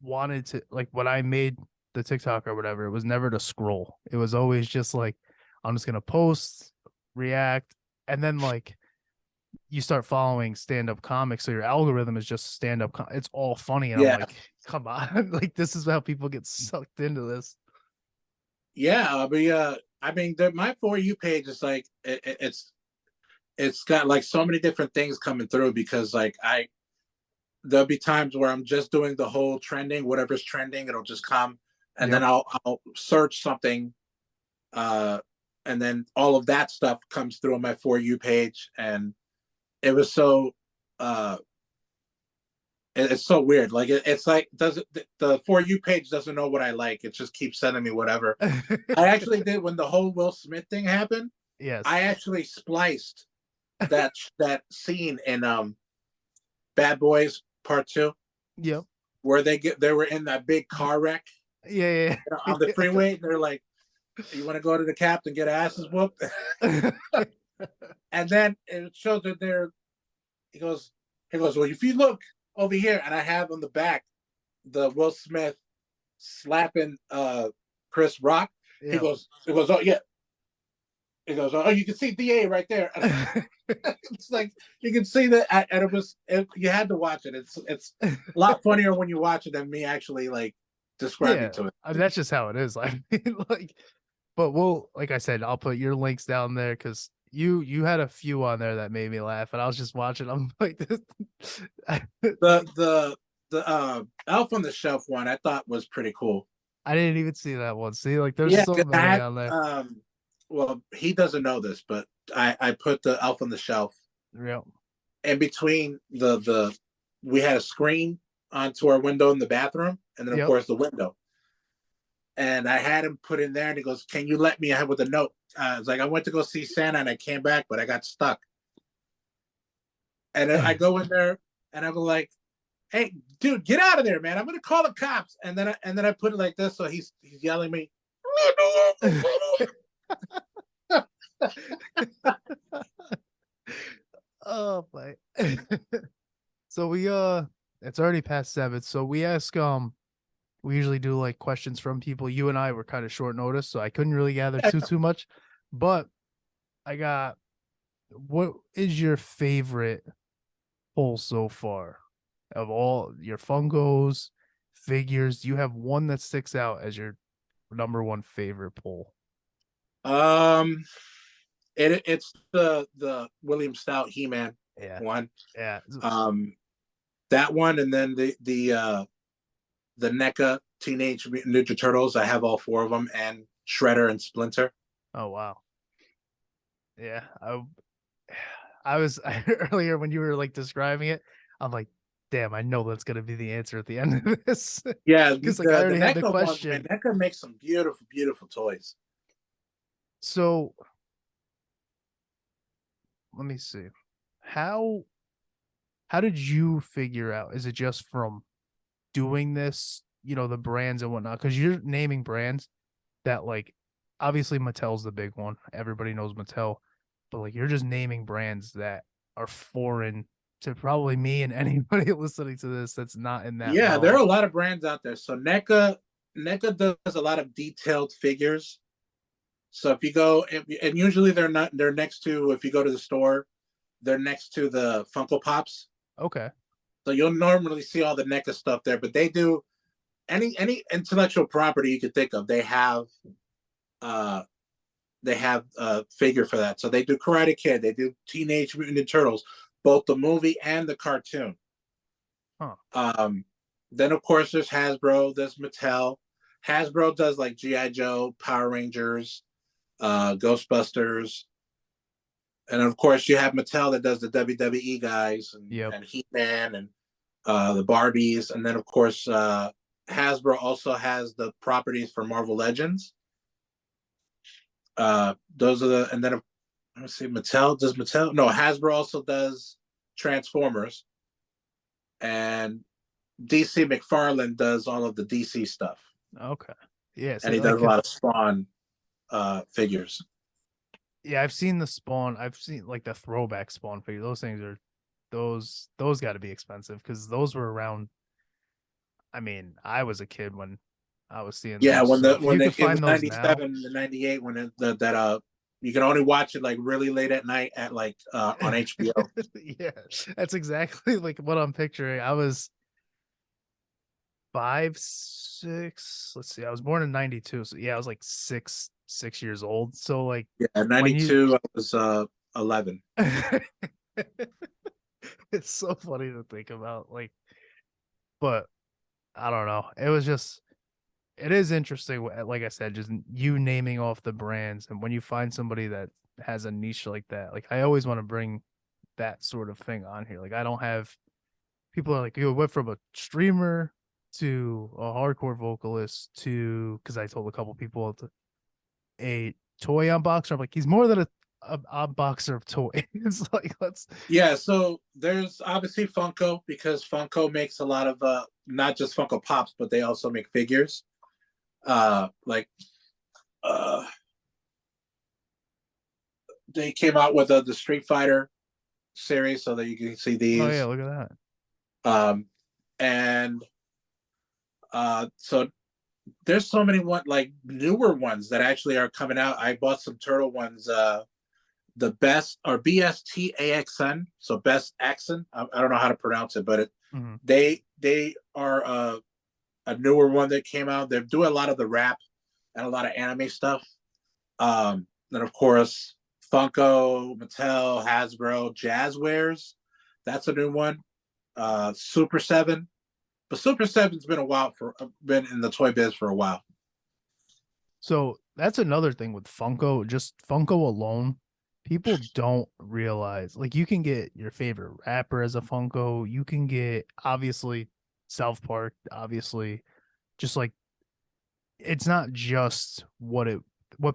wanted to like when I made the TikTok or whatever, it was never to scroll. It was always just like I'm just gonna post, react, and then like you start following stand-up comics, so your algorithm is just stand-up. It's all funny, and I'm yeah, like, come on, like this is how people get sucked into this. yeah. I mean, my For You page is like it's got like so many different things coming through because like there'll be times where I'm just doing the whole trending, whatever's trending, it'll just come, and then Yep. I'll search something, uh, and then all of that stuff comes through on my For You page, and it was so uh, it's so weird. Like it's like doesn't the For You page doesn't know what I like. It just keeps sending me whatever. I actually did when the whole Will Smith thing happened. I Yes. actually spliced that scene in Bad Boys Part Two Yep. where they were in that big car wreck Yeah. on the freeway. They're like, "You want to go to the captain get asses whooped?" Yeah. And then it shows that they're. He goes. He goes. Well, if you look over here, and I have on the back the Will Smith slapping Chris Rock. He Yep. goes. He goes. Oh yeah. He goes. Oh, you can see DA right there. It's like you can see that, and you had to watch it. It's a lot funnier when you watch it than me actually like describing Yeah, to it. I mean, that's just how it is. I mean, like, but we'll, like I said, I'll put your links down there because you had a few on there that made me laugh, and I was just watching. I'm like, this, The like, Elf on the Shelf one I thought was pretty cool. I didn't even see that one. See, like, there's Yeah, so 'cause many on there. well, he doesn't know this, but I put the Elf on the Shelf Yep. in between we had a screen onto our window in the bathroom, and then of Yep. course the window. And I had him put in there, and he goes, "Can you let me?" I have with a note. It's like I went to go see Santa, and I came back, but I got stuck. And I go in there, and I go like, "Hey, dude, get out of there, man! I'm gonna call the cops." And then I put it like this, so he's yelling me. Oh my. So we it's already past 7. So we ask we usually do like questions from people. You and I were kind of short notice, so I couldn't really gather too much. But I got what is your favorite pull so far of all your Funkos, figures? Do you have one that sticks out as your number one favorite pull? Um, it's the William Stout He Man Yeah, one. yeah. Um, that one, and then the NECA Teenage Mutant Ninja Turtles. I have all four of them, and Shredder and Splinter. Oh wow, yeah. I was earlier when you were like describing it. I'm like, damn, I know that's gonna be the answer at the end of this Yeah, because like I the already had the NECA ones, man. question. NECA makes some beautiful, beautiful toys. So let me see. How how did you figure out? Is it just from doing this, the brands and whatnot? Because you're naming brands that like obviously Mattel's the big one. Everybody knows Mattel, but like you're just naming brands that are foreign to probably me and anybody listening to this that's not in that Yeah, there are realm. a lot of brands out there. So NECA does a lot of detailed figures. So if you go and usually they're next to if you go to the store, they're next to the Funko Pops. Okay. So you'll normally see all the NECA stuff there, but they do any intellectual property you could think of, uh they have a figure for that. So they do Karate Kid, they do Teenage Mutant Ninja Turtles, both the movie and the cartoon. Huh. Then of course there's Hasbro, there's Mattel. Hasbro does like GI Joe, Power Rangers, Ghostbusters, and of course you have Mattel that does the WWE guys Yep. and Heat Man and the Barbies, and then of course Hasbro also has the properties for Marvel Legends. Those are the, and then let's see, Mattel does Mattel. No, Hasbro also does Transformers, and DC McFarlane does all of the DC stuff, Okay. Yeah. and See, he does like, a lot of Spawn figures. yeah, I've seen the Spawn. I've seen like the throwback Spawn figure. Those things are those got to be expensive because those were around. I mean, I was a kid when I was seeing Yeah, those. So if when you could it was find those now, 97 and 98 when that you can only watch it like really late at night at like on HBO. yeah, that's exactly like what I'm picturing. I was 5, 6. Let's see. I was born in '92, so yeah, I was like 6 years old. So like Yeah, when you, 92 I was 11. it's so funny to think about. Like, but I don't know. It was just it is interesting. Like I said, just you naming off the brands, and when you find somebody that has a niche like that, like I always want to bring that sort of thing on here. Like I don't have people are like, you went from a streamer to a hardcore vocalist to because I told a couple people a toy unboxer. I'm like, he's more than a unboxer of toys. It's like let's Yeah, so there's obviously Funko because Funko makes a lot of not just Funko Pops, but they also make figures. Like uh they came out with the Street Fighter series so that you can see oh yeah, these. look at that. Um and so there's so many like newer ones that actually are coming out. I bought some turtle ones, the best or BSTAXN, so best accent. I don't know how to pronounce it, but Mhm. they are a newer one that came out. They're doing a lot of the rap and a lot of anime stuff. Then of course Funko, Mattel, Hasbro, Jazzwares. That's a new one. Super Seven, but Super Seven's been a while for been in the toy biz for a while. So that's another thing with Funko, just Funko alone. People don't realize like you can get your favorite rapper as a Funko. You can get obviously South Park, obviously, just like it's not just what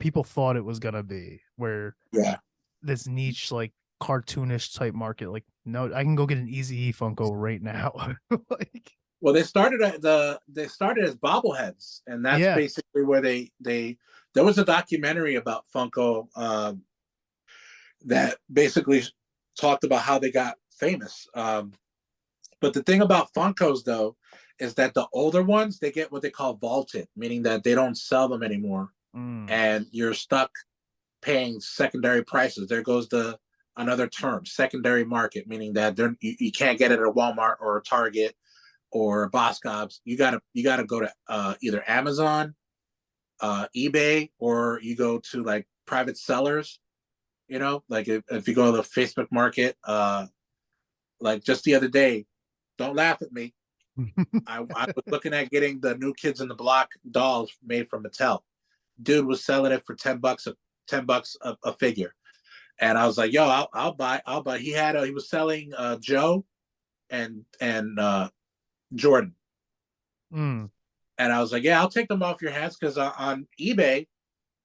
people thought it was gonna be, where Yeah. this niche like cartoonish type market. Like, no, I can go get an Easy Funko right now. Like, Well, they started as bobbleheads, and that's yeah. basically where they there was a documentary about Funko that basically talked about how they got famous. But the thing about Funkos though is that the older ones they get what they call vaulted, meaning that they don't sell them anymore, Mm, and you're stuck paying secondary prices. There goes another term, secondary market, meaning that you can't get it at a Walmart or a Target or Boscov's. You gotta go to either Amazon, eBay, or you go to like private sellers. You know, like if you go to the Facebook Market, like just the other day, don't laugh at me. I was looking at getting the New Kids in the Block dolls made from Mattel. Dude was selling it for $10 $10 a figure, and I was like, "Yo, I'll buy." He was selling Joe and Jordan, mm, and I was like, "Yeah, I'll take them off your hands because on eBay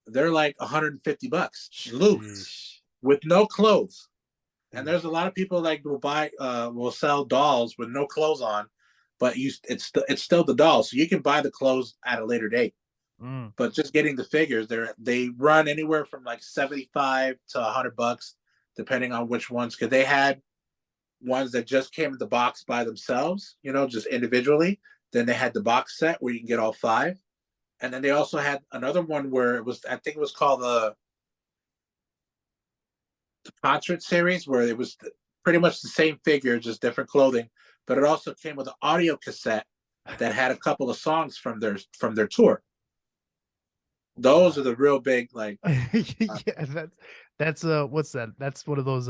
they're like $150 loose sheesh. with no clothes." And Oof. there's a lot of people like will sell dolls with no clothes on, but it's still the doll, so you can buy the clothes at a later date. Mm. But just getting the figures, they run anywhere from like 75 to $100, depending on which ones. Because they had ones that just came in the box by themselves, you know, just individually. Then they had the box set where you can get all five, and then they also had another one where I think it was called the concert series, where it was pretty much the same figure, just different clothing, but it also came with an audio cassette that had a couple of songs from their tour. Those Wow. are the real big like. Yeah, that's what's that? That's one of those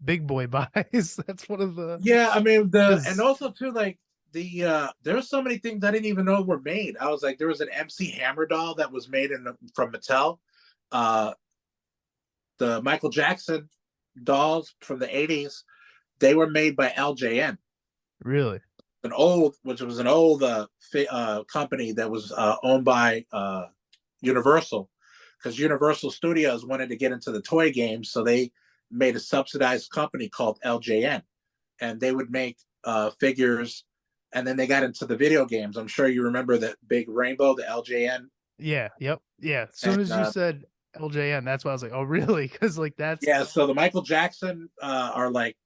big boy buys. That's one of the Yeah, I mean and because also too like there were so many things I didn't even know were made. I was like, there was an MC Hammer doll that was made from Mattel. Uh, the Michael Jackson dolls from the 80s, they were made by LJN, really which was an old company that was owned by Universal, because Universal Studios wanted to get into the toy games, so they made a subsidized company called LJN, and they would make figures. And then they got into the video games. I'm sure you remember that big rainbow, the LJN. yeah, yep, yeah. As soon And as you said LJN, that's why I was like, oh really? Because like that's yeah, so the Michael Jackson are like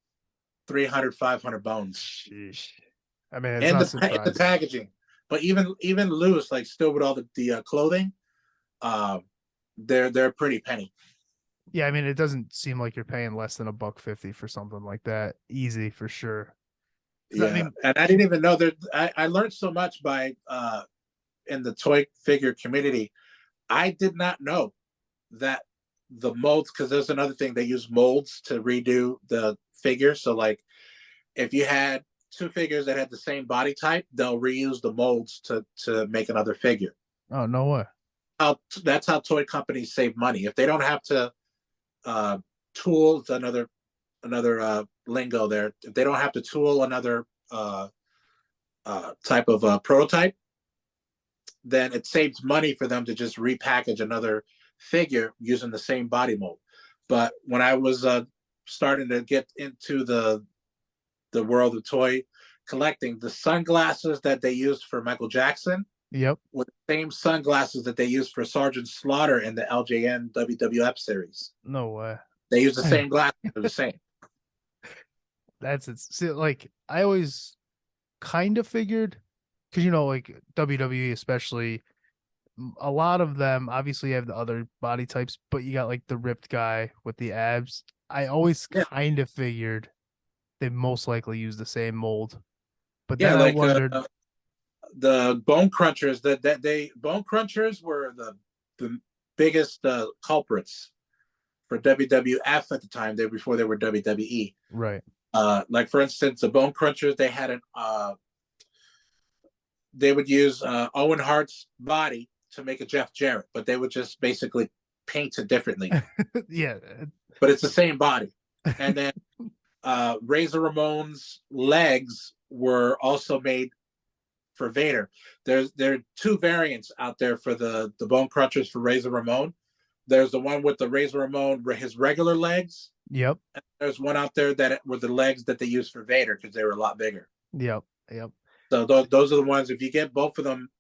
300, 500 bones sheesh. I mean, it's and not the surprising. packaging. But even loose, like still with all the clothing, uh, they're pretty penny. Yeah, I mean, it doesn't seem like you're paying less than $1.50 for something like that. Easy for sure. Because I Yeah, mean, and I didn't even know that. I learned so much by in the toy figure community. I did not know that the molds, because there's another thing, they use molds to redo the figure. So like if you had two figures that had the same body type, they'll reuse the molds to make another figure. oh no way. That's how toy companies save money. If they don't have to uh, tool, another lingo there. If they don't have to tool another type of prototype, then it saves money for them to just repackage another figure using the same body mold. But when I was starting to get into the world of toy collecting, the sunglasses that they used for Michael Jackson Yep. were the same sunglasses that they used for Sergeant Slaughter in the LJN WWF series. No way. They use the same glasses. They're the same. That's it. See, like I always kind of figured because like WWE especially, a lot of them obviously have the other body types, but you got like the ripped guy with the abs. I always Yeah, kind of figured they most likely use the same mold, but yeah. then I Like wondered, the Bone Crunchers. That they Bone Crunchers were the biggest culprits for WWF at the time. They before they were WWE. right? Like for instance, the Bone Crunchers, they would use Owen Hart's body to make a Jeff Jarrett, but they would just basically paint it differently. Yeah, But it's the same body. And then Razor Ramon's legs were also made for Vader. There are two variants out there for the Bone Crunchers for Razor Ramon. There's the one with the Razor Ramon, his regular legs. yep, And there's one out there that were the legs that they used for Vader because they were a lot bigger. yep, yep. So those are the ones. If you get both of them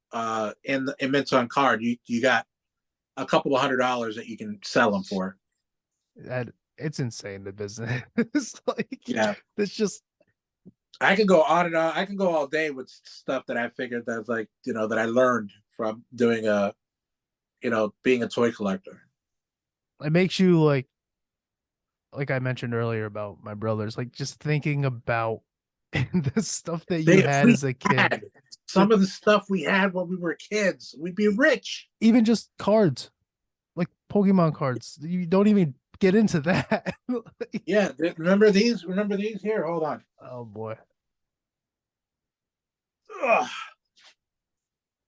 in mints on card, you got a couple of $100 that you can sell them for. That it's insane the business. It's like Yeah, it's just I can go on and on. I can go all day with stuff that I figured that's like that I learned from doing being a toy collector. it makes you like I mentioned earlier about my brothers, like just thinking about the stuff that you If had we as a kid, had that some of the stuff we had when we were kids, we'd be rich. even just cards, like Pokemon cards, you don't even get into that. Yeah, remember these? Remember these? Here, hold on. Oh boy. Ugh,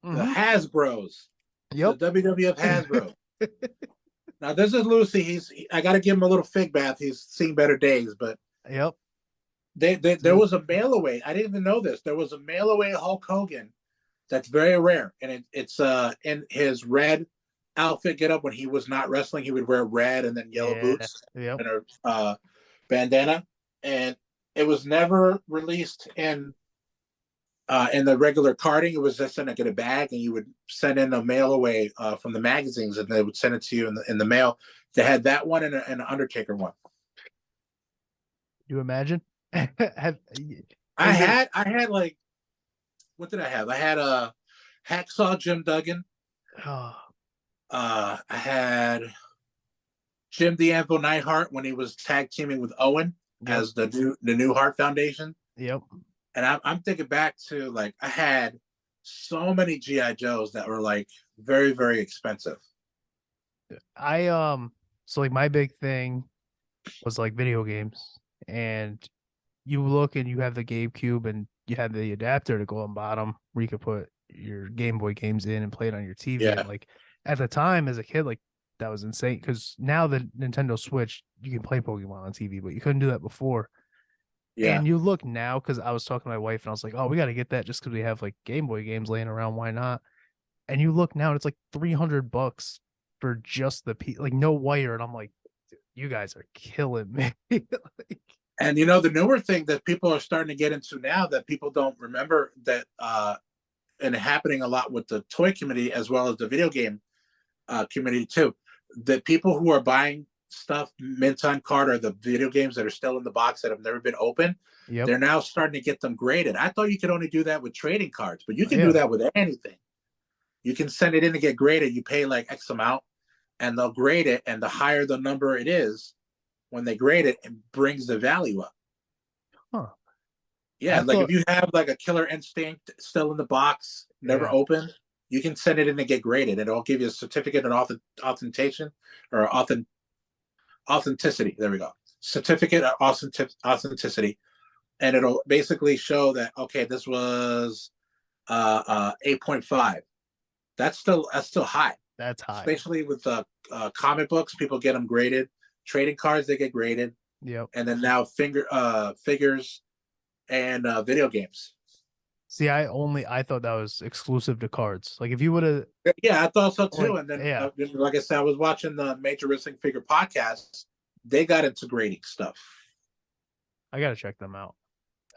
the Hmm. Hasbro's, the Yep. WWF Hasbro. Now this is Lucy. I got to give him a little fig bath. He's seen better days, but Yep. there was a mail away. I didn't even know this. There was a mail away Hulk Hogan that's very rare, and it's in his red outfit get up when he was not wrestling. He would wear red and then yellow Yeah. boots Yep. and a bandana, and it was never released in the regular carding. It was just in like a bag, and you would send in a mail away from the magazines, and they would send it to you in the mail. They had that one and an Undertaker one. You imagine? I Is it? had I had like what did I have? I had a Hacksaw Jim Duggan. Oh, I had Jim the Anvil Neidhart when he was tag teaming with Owen yep. as the new Hart Foundation. Yep. And I'm thinking back to like I had so many GI Joes that were like very, very expensive. So like my big thing was like video games, and you look and you have the GameCube and you have the adapter to go on bottom where you could put your Game Boy games in and play it on your TV. And Yeah, like at the time as a kid, like that was insane because now the Nintendo Switch, you can play Pokemon on TV, but you couldn't do that before. yeah. And you look now because I was talking to my wife and I was like, oh, we got to get that just because we have like Game Boy games laying around. Why not? And you look now and it's like $300 for just the like no wire. And I'm like, dude, you guys are killing me. Like, And you know, the newer thing that people are starting to get into now that people don't remember that, and happening a lot with the toy community as well as the video game community too, that people who are buying stuff mint on card or the video games that are still in the box that have never been opened, yep. they're now starting to get them graded. I thought you could only do that with trading cards, but you can do Yeah. that with anything. You can send it in to get graded. You pay like X amount, and they'll grade it. And the higher the number it is, when they grade it, it brings the value up. Huh. I Yeah, like if thought, you have like a Killer Instinct still in the box, never yeah. opened, you can send it in to get graded. It'll give you a certificate of authentication or authenticity. There we go. Certificate of authenticity, and it'll basically show that okay, this was 8.5. That's still high, That's high. especially with comic books. People get them graded. Trading cards they get graded, Yep. and then now figures and video games. See, I thought that was exclusive to cards. Like if you would have Yeah, I thought so too. like And then, yeah, like I said, I was watching the Major Wrestling Figure podcast. They got into grading stuff. I gotta check them out.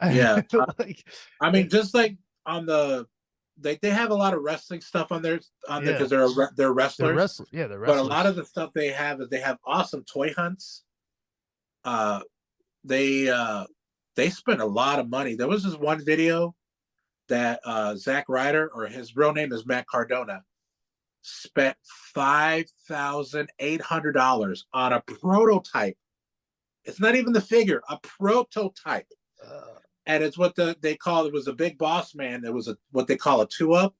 Yeah, Like I mean, it, just like on the, they have a lot of wrestling stuff on there yeah, because they're wrestlers. they're But a lot wrestlers. of the stuff they have is they have awesome toy hunts. Uh, they uh, they spend a lot of money. There was this one video that Zack Ryder, or his real name is Matt Cardona, spent $5,800 on a prototype. It's not even the figure, a prototype. Uh, And it's what they call it was a big boss man. It was what they call a two up,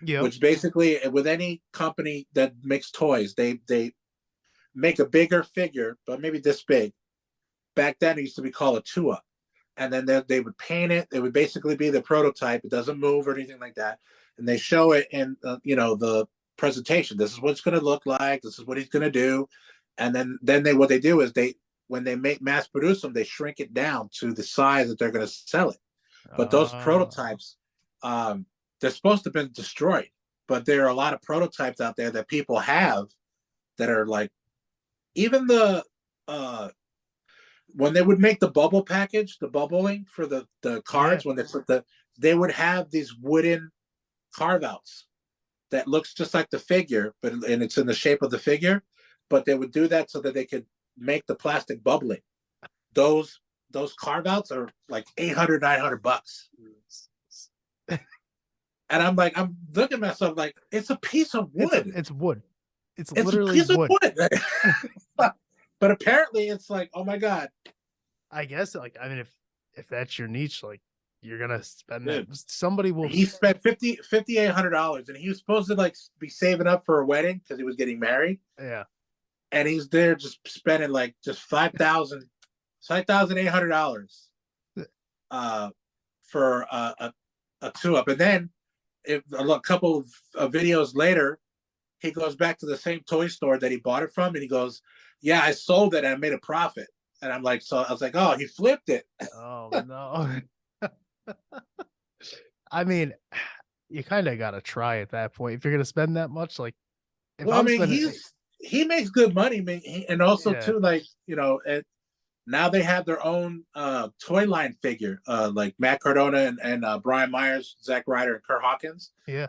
yep. which basically with any company that makes toys, they make a bigger figure, but maybe this big. Back then, it used to be called a two up, and then they would paint it. It would basically be the prototype. It doesn't move or anything like that, and they show it in the presentation. This is what it's going to look like. This is what he's going to do, and then what they do is they when they make mass produce them, they shrink it down to the size that they're going to sell it. But those Uh, prototypes, they're supposed to have been destroyed. But there are a lot of prototypes out there that people have that are like even the when they would make the bubble package, the bubbling for the yeah. cards, when they would have these wooden carve outs that looks just like the figure, and it's in the shape of the figure, but they would do that so that they could make the plastic bubbling. Those those carve outs are like 800, $900. And I'm looking at myself like it's a piece of wood. It's wood. It's It's a literally piece of wood. wood. But apparently it's like, oh my God, I guess like I mean if that's your niche, like you're gonna spend that. dude. Somebody will. He spent $5,800 and he was supposed to like be saving up for a wedding because he was getting married. Yeah. And he's there just spending like just $5,800 uh for a two up. And then if a couple of videos later, he goes back to the same toy store that he bought it from, and he goes, "Yeah, I sold it and I made a profit." And I'm like, so I was like, "Oh, he flipped it." Oh no. I mean, you kind of gotta try at that point if you're gonna spend that much. Like if Well, I I'm mean, spending, he makes good money. I mean, and also yeah, too, like now they have their own toy line figure, like Matt Cardona and Brian Myers, Zack Ryder, and Kurt Hawkins. yeah,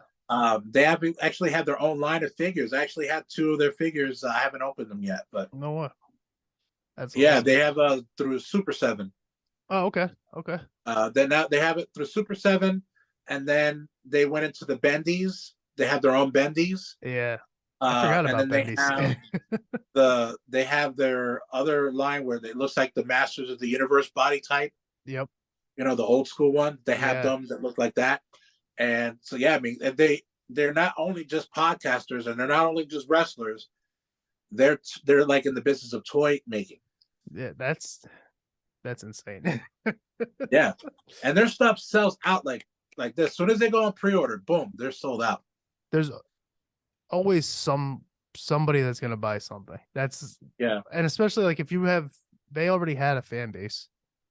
They have actually had their own line of figures. I actually had two of their figures. I haven't opened them yet, but no what? That's yeah, awesome. they have through Super Seven. Oh, okay, okay, Then now they have it through Super Seven, and then they went into the Bendies. They have their own Bendies, yeah. I forgot and about then Bendy's. they have their other line where it looks like the Masters of the Universe body type. Yep, The old school one. They have yeah. them that look like that. And so yeah, I mean, and they're not only just podcasters and they're not only just wrestlers. They're like in the business of toy making. Yeah, that's insane. Yeah, and their stuff sells out like this. As soon as they go on pre-order, boom, they're sold out. There's always somebody that's gonna buy something. That's Yeah, and especially like if you have they already had a fan base.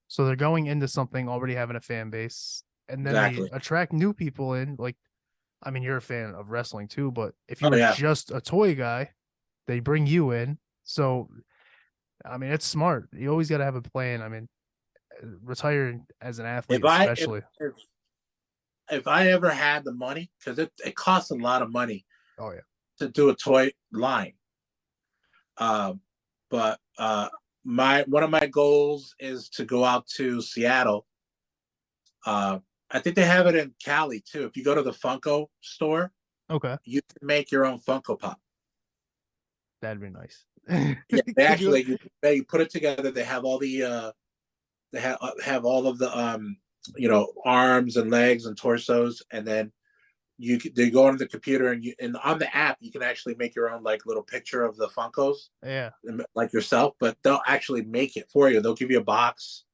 So they're going into something already having a fan base. And then they exactly. attract new people in. Like, I mean, you're a fan of wrestling too, but if you Oh were yeah, just a toy guy, they bring you in. So I mean, it's smart. You always got to have a plan. I mean, retiring as an if athlete, I especially. if I ever had the money, because it costs a lot of money Oh yeah. to do a toy line. But my one of my goals is to go out to Seattle. I think they have it in Cali too. If you go to the Funko store, Okay. you can make your own Funko Pop. That'd be nice. Yeah, they Could you? actually you put it together. They have all the they have all of the arms and legs and torsos, and then they go on the computer and on the app you can actually make your own like little picture of the Funkos Yeah. like yourself, but they'll actually make it for you. They'll give you a box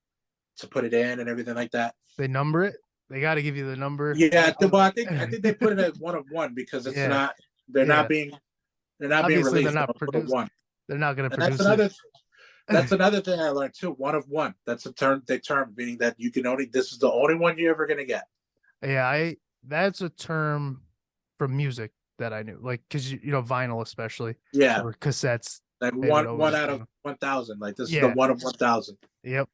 to put it in and everything like that. They number it. They got to give you the number. Yeah, but I think they put it as one of one because it's Yeah. not they're Yeah. not being they're not being Obviously, they're released not on one of produced. one. They're not going to And that's produce it. another thing I learned too. One of one. That's a term meaning that you can only this is the only one you're ever gonna get. Yeah, that's a term from music that I knew. Like cuz vinyl especially Yeah, or cassettes, like they would one always out of 1,000. Like this is the Yeah. one of 1,000. Yep.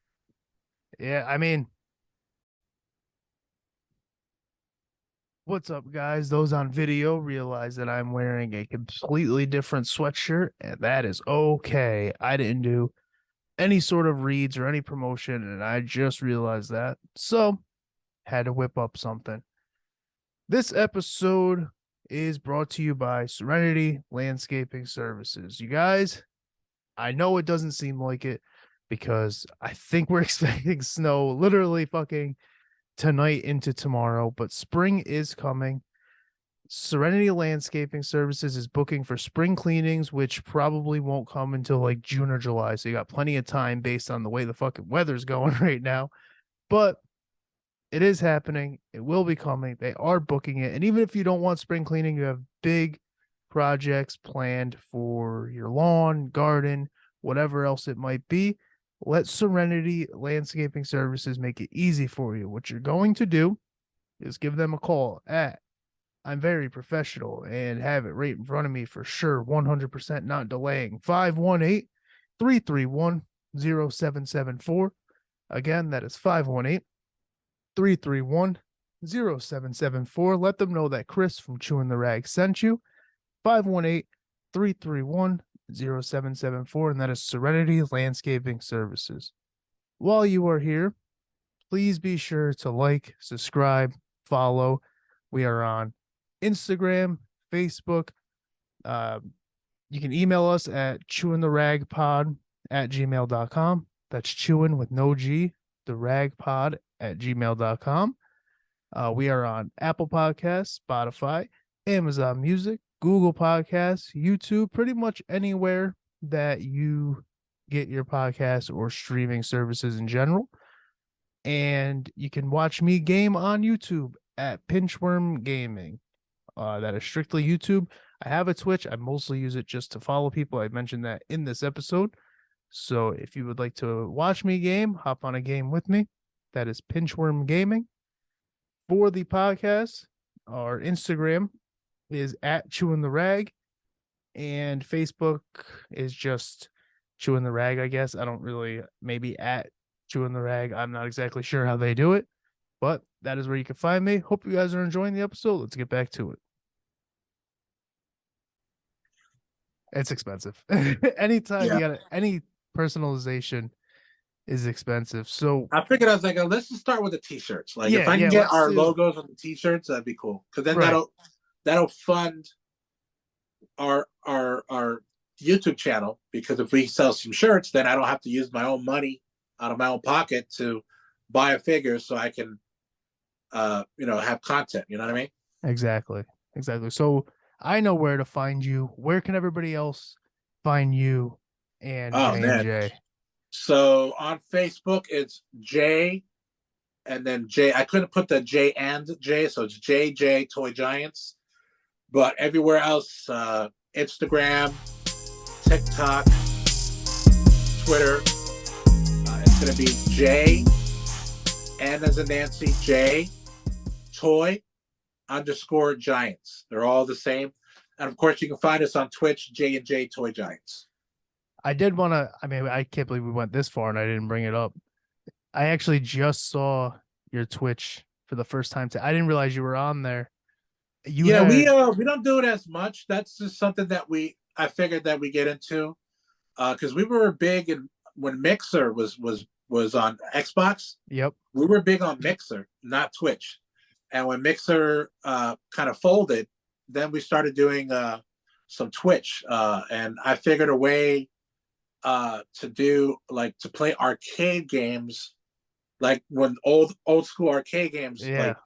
Yeah, I mean, what's up guys? Those on video realize that I'm wearing a completely different sweatshirt and that is okay. I didn't do any sort of reads or any promotion and I just realized that. So, had to whip up something. This episode is brought to you by Serenity Landscaping Services. You guys, I know it doesn't seem like it because I think we're expecting snow literally fucking tonight into tomorrow, but spring is coming. Serenity Landscaping Services is booking for spring cleanings, which probably won't come until like June or July. So you got plenty of time based on the way the fucking weather's going right now. But it is happening. It will be coming. They are booking it. And even if you don't want spring cleaning, you have big projects planned for your lawn, garden, whatever else it might be. Let Serenity Landscaping Services make it easy for you. What you're going to do is give them a call at I'm very professional and have it right in front of me for sure, 100% not delaying. 518 331 0774. Again, that is 518 331 0774. Let them know that Chris from Chewin The Rag sent you. 518 331 0774. And that is Serenity Landscaping Services. While you are here, please be sure to like, subscribe, follow. We are on Instagram, Facebook. You can email us at ChewinTheRagPod at gmail.com. That's chewin with no G, the ragpod at gmail.com. We are on Apple Podcasts, Spotify, Amazon Music, Google Podcasts, YouTube, pretty much anywhere that you get your podcasts or streaming services in general. And you can watch me game on YouTube at Pinchworm Gaming. That is strictly YouTube. I have a Twitch. I mostly use it just to follow people. I mentioned that in this episode. So if you would like to watch me game, hop on a game with me. That is Pinchworm Gaming. For the podcast, our Instagram is at Chewin The Rag, and Facebook is just Chewin The Rag, I guess. I don't really, maybe at Chewin The Rag. I'm not exactly sure how they do it, but that is where you can find me. Hope you guys are enjoying the episode. Let's get back to it. It's expensive. Anytime Yeah, you got any personalization is expensive. So I figured I was like, let's just start with the t-shirts. Like if yeah, I can yeah, get let's our do logos on the t-shirts, that'd be cool. Because then right. that'll fund our YouTube channel. Because if we sell some shirts, then I don't have to use my own money out of my own pocket to buy a figure, so I can have content. You know what I mean? Exactly. Exactly. So I know where to find you. Where can everybody else find you and Oh J and man. J? So on Facebook, it's J and then J. I couldn't put the J and J, so it's JJ Toy Giants. But everywhere else, Instagram, TikTok, Twitter, it's going to be J, N as in Nancy, J, Toy underscore Giants. They're all the same. And of course, you can find us on Twitch, J&J Toy Giants. I did want to, I mean, I can't believe we went this far and I didn't bring it up. I actually just saw your Twitch for the first time. I didn't realize you were on there. You Yeah, had, we don't do it as much. That's just something that I figured that we get into because we were big in when Mixer was on Xbox. yep. We were big on Mixer, not Twitch. And when Mixer kind of folded, then we started doing some Twitch. And I figured a way to do like to play arcade games, like when old school arcade games, Yeah. like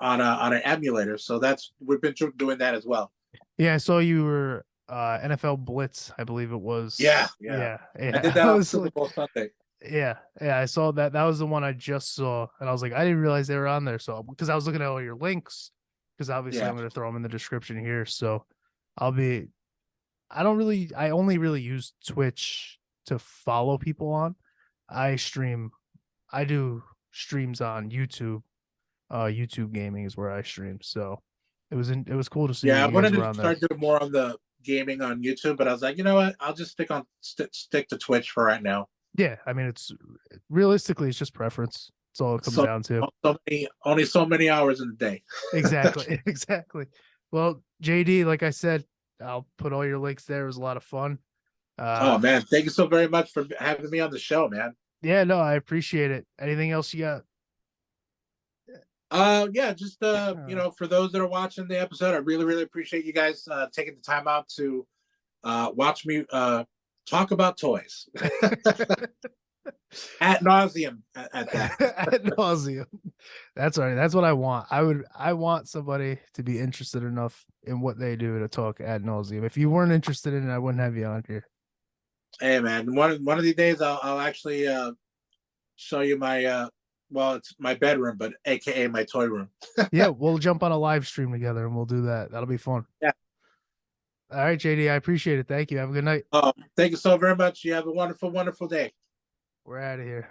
on an emulator. So we've been doing that as well. Yeah. I saw you were NFL Blitz, I believe it was. Yeah, yeah. Yeah. I did Yeah. that I on was Super like, Bowl Sunday. yeah. Yeah. I saw that. That was the one I just saw. And I was like, I didn't realize they were on there. So, because I was looking at all your links, because obviously Yeah, I'm going to throw them in the description here. So I'll be, I only really use Twitch to follow people on. I stream, I do streams on YouTube. YouTube gaming is where I stream. So it was cool to see that yeah. I you guys wanted were to on there. start doing more on the gaming on YouTube, but I was like, you know what? I'll just stick to Twitch for right now. Yeah, I mean it's realistically it's just preference. That's all it comes So down to. only so many hours in the day. Exactly. Exactly. Well, JD, like I said, I'll put all your links there. It was a lot of fun. Oh Uh man, thank you so very much for having me on the show, man. yeah, no, I appreciate it. Anything else you got? Yeah, just for those that are watching the episode, I really, really appreciate you guys taking the time out to watch me talk about toys at nauseum at that. Ad nauseum. That's all right. That's what I want. I want somebody to be interested enough in what they do to talk ad nauseum. If you weren't interested in it, I wouldn't have you on here. Hey man, one of these days I'll actually show you my well, it's my bedroom, but AKA my toy room. Yeah, we'll jump on a live stream together and we'll do that. That'll be fun. Yeah. All right, JD, I appreciate it. Thank you. Have a good night. Thank you so very much. You have a wonderful, wonderful day. We're out of here.